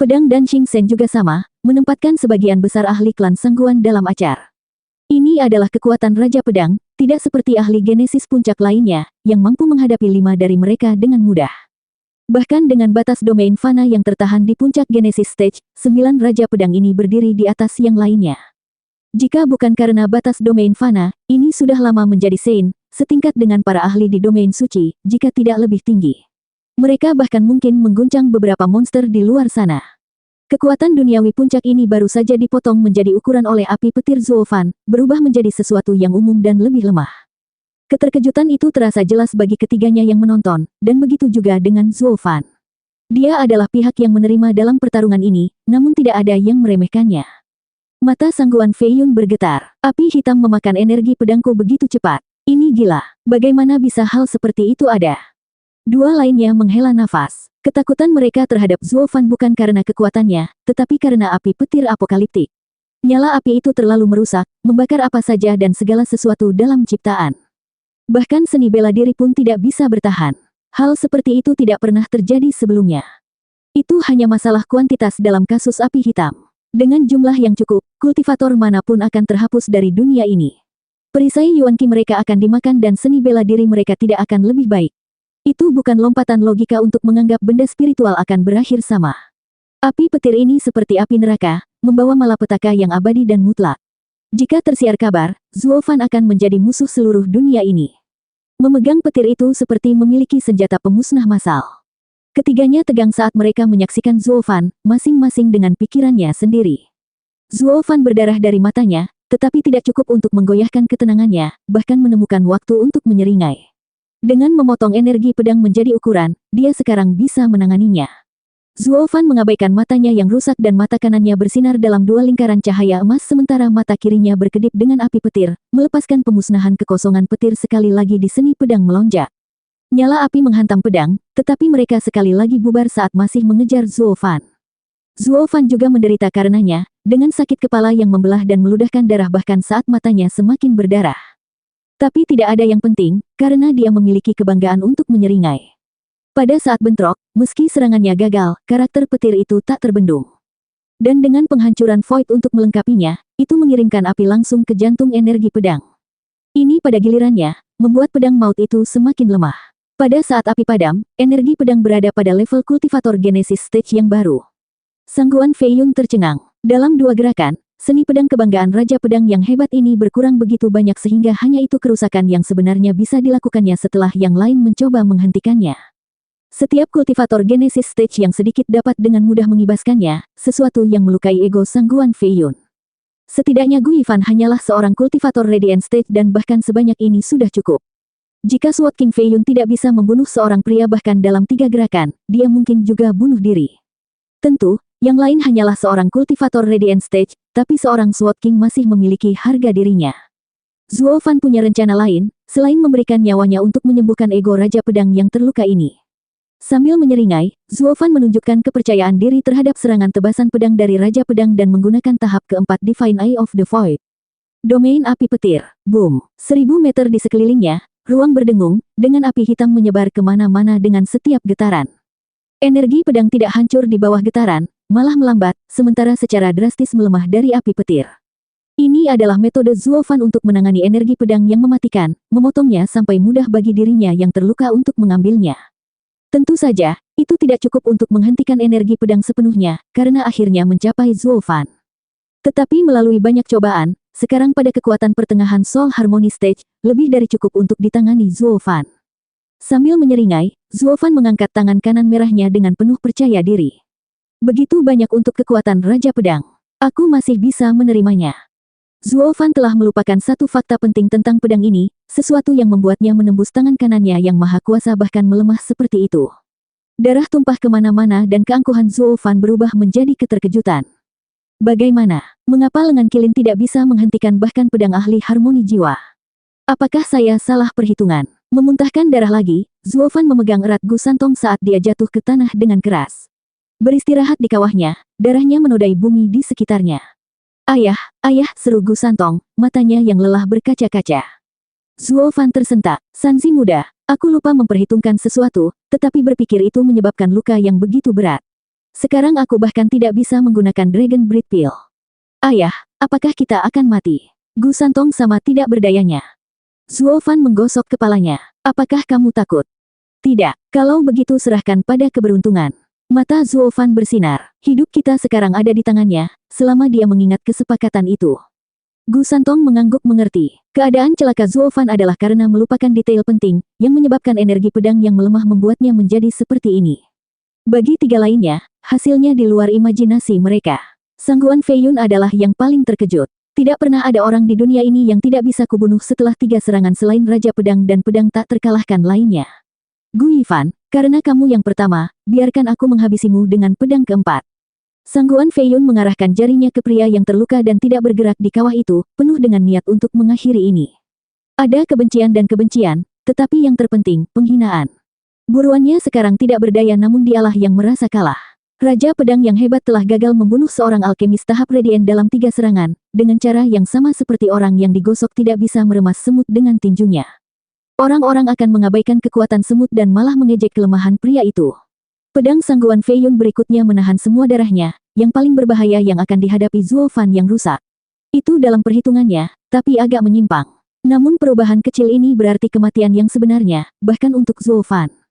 Pedang Dancing Sen juga sama, menempatkan sebagian besar ahli klan Sangguan dalam acar. Ini adalah kekuatan Raja Pedang, tidak seperti ahli Genesis puncak lainnya, yang mampu menghadapi 5 dari mereka dengan mudah. Bahkan dengan batas domain fana yang tertahan di puncak Genesis Stage, 9 Raja Pedang ini berdiri di atas yang lainnya. Jika bukan karena batas domain fana, ini sudah lama menjadi Saint, setingkat dengan para ahli di domain suci, jika tidak lebih tinggi. Mereka bahkan mungkin mengguncang beberapa monster di luar sana. Kekuatan duniawi puncak ini baru saja dipotong menjadi ukuran oleh api petir Zuo Fan, berubah menjadi sesuatu yang umum dan lebih lemah. Keterkejutan itu terasa jelas bagi ketiganya yang menonton, dan begitu juga dengan Zuo Fan. Dia adalah pihak yang menerima dalam pertarungan ini, namun tidak ada yang meremehkannya. Mata Sangguan Feiyun bergetar. Api hitam memakan energi pedangku begitu cepat. Ini gila. Bagaimana bisa hal seperti itu ada? Dua lainnya menghela nafas. Ketakutan mereka terhadap Zuo Fan bukan karena kekuatannya, tetapi karena api petir apokaliptik. Nyala api itu terlalu merusak, membakar apa saja dan segala sesuatu dalam ciptaan. Bahkan seni bela diri pun tidak bisa bertahan. Hal seperti itu tidak pernah terjadi sebelumnya. Itu hanya masalah kuantitas dalam kasus api hitam. Dengan jumlah yang cukup, kultivator manapun akan terhapus dari dunia ini. Perisai Yuan Qi mereka akan dimakan dan seni bela diri mereka tidak akan lebih baik. Itu bukan lompatan logika untuk menganggap benda spiritual akan berakhir sama. Api petir ini seperti api neraka, membawa malapetaka yang abadi dan mutlak. Jika tersiar kabar, Zuo Fan akan menjadi musuh seluruh dunia ini. Memegang petir itu seperti memiliki senjata pemusnah massal. Ketiganya tegang saat mereka menyaksikan Zuo Fan, masing-masing dengan pikirannya sendiri. Zuo Fan berdarah dari matanya, tetapi tidak cukup untuk menggoyahkan ketenangannya, bahkan menemukan waktu untuk menyeringai. Dengan memotong energi pedang menjadi ukuran, dia sekarang bisa menanganinya. Zuo Fan mengabaikan matanya yang rusak dan mata kanannya bersinar dalam dua lingkaran cahaya emas sementara mata kirinya berkedip dengan api petir, melepaskan pemusnahan kekosongan petir sekali lagi di seni pedang melonjak. Nyala api menghantam pedang, tetapi mereka sekali lagi bubar saat masih mengejar Zuo Fan. Zuo Fan juga menderita karenanya, dengan sakit kepala yang membelah dan meludahkan darah bahkan saat matanya semakin berdarah. Tapi tidak ada yang penting, karena dia memiliki kebanggaan untuk menyeringai. Pada saat bentrok, meski serangannya gagal, karakter petir itu tak terbendung. Dan dengan penghancuran Void untuk melengkapinya, itu mengirimkan api langsung ke jantung energi pedang. Ini pada gilirannya, membuat pedang maut itu semakin lemah. Pada saat api padam, energi pedang berada pada level kultivator Genesis Stage yang baru. Sangguan Fei Yun tercengang. Dalam dua gerakan, seni pedang kebanggaan Raja Pedang yang hebat ini berkurang begitu banyak sehingga hanya itu kerusakan yang sebenarnya bisa dilakukannya setelah yang lain mencoba menghentikannya. Setiap kultivator Genesis Stage yang sedikit dapat dengan mudah mengibaskannya, sesuatu yang melukai ego Sangguan Fei Yun. Setidaknya Gu Yifan hanyalah seorang kultivator Radiant Stage dan bahkan sebanyak ini sudah cukup. Jika Sword King Fei Yun tidak bisa membunuh seorang pria bahkan dalam 3 gerakan, dia mungkin juga bunuh diri. Tentu, yang lain hanyalah seorang kultivator Radiant Stage, tapi seorang Sword King masih memiliki harga dirinya. Zuo Fan punya rencana lain, selain memberikan nyawanya untuk menyembuhkan ego Raja Pedang yang terluka ini. Sambil menyeringai, Zuo Fan menunjukkan kepercayaan diri terhadap serangan tebasan pedang dari Raja Pedang dan menggunakan tahap keempat Divine Eye of the Void. Domain api petir, boom, 1000 meter di sekelilingnya, ruang berdengung, dengan api hitam menyebar kemana-mana dengan setiap getaran. Energi pedang tidak hancur di bawah getaran, malah melambat, sementara secara drastis melemah dari api petir. Ini adalah metode Zuo Fan untuk menangani energi pedang yang mematikan, memotongnya sampai mudah bagi dirinya yang terluka untuk mengambilnya. Tentu saja, itu tidak cukup untuk menghentikan energi pedang sepenuhnya, karena akhirnya mencapai Zuo Fan. Tetapi melalui banyak cobaan, sekarang pada kekuatan pertengahan Soul Harmony Stage, lebih dari cukup untuk ditangani Zuo Fan. Sambil menyeringai, Zuo Fan mengangkat tangan kanan merahnya dengan penuh percaya diri. Begitu banyak untuk kekuatan Raja Pedang. Aku masih bisa menerimanya. Zuo Fan telah melupakan satu fakta penting tentang pedang ini, sesuatu yang membuatnya menembus tangan kanannya yang maha kuasa bahkan melemah seperti itu. Darah tumpah kemana-mana dan keangkuhan Zuo Fan berubah menjadi keterkejutan. Bagaimana? Mengapa lengan kilin tidak bisa menghentikan bahkan pedang ahli harmoni jiwa? Apakah saya salah perhitungan? Memuntahkan darah lagi, Zuo Fan memegang erat Gu Santong saat dia jatuh ke tanah dengan keras. Beristirahat di kawahnya, darahnya menodai bumi di sekitarnya. Ayah, ayah, seru Gu Santong, matanya yang lelah berkaca-kaca. Zuo Fan tersentak. Sanzi muda, aku lupa memperhitungkan sesuatu, tetapi berpikir itu menyebabkan luka yang begitu berat. Sekarang aku bahkan tidak bisa menggunakan Dragon Breath Pill. Ayah, apakah kita akan mati? Gu Santong sama tidak berdayanya. Zuo Fan menggosok kepalanya. Apakah kamu takut? Tidak, kalau begitu serahkan pada keberuntungan. Mata Zuo Fan bersinar. Hidup kita sekarang ada di tangannya, selama dia mengingat kesepakatan itu. Gu Santong mengangguk mengerti. Keadaan celaka Zuo Fan adalah karena melupakan detail penting, yang menyebabkan energi pedang yang melemah membuatnya menjadi seperti ini. Bagi 3 lainnya, hasilnya di luar imajinasi mereka. Sangguan Fei Yun adalah yang paling terkejut. Tidak pernah ada orang di dunia ini yang tidak bisa kubunuh setelah 3 serangan selain Raja Pedang dan pedang tak terkalahkan lainnya. Gu Yifan, karena kamu yang pertama, biarkan aku menghabisimu dengan pedang keempat. Sangguan Fei Yun mengarahkan jarinya ke pria yang terluka dan tidak bergerak di kawah itu, penuh dengan niat untuk mengakhiri ini. Ada kebencian dan kebencian, tetapi yang terpenting, penghinaan. Buruannya sekarang tidak berdaya namun dialah yang merasa kalah. Raja Pedang yang hebat telah gagal membunuh seorang alkemis tahap Radiant dalam 3 serangan, dengan cara yang sama seperti orang yang digosok tidak bisa meremas semut dengan tinjunya. Orang-orang akan mengabaikan kekuatan semut dan malah mengejek kelemahan pria itu. Pedang sangguan Fei Yun berikutnya menahan semua darahnya, yang paling berbahaya yang akan dihadapi Zuo Fan yang rusak. Itu dalam perhitungannya, tapi agak menyimpang. Namun perubahan kecil ini berarti kematian yang sebenarnya, bahkan untuk Zuo Fan.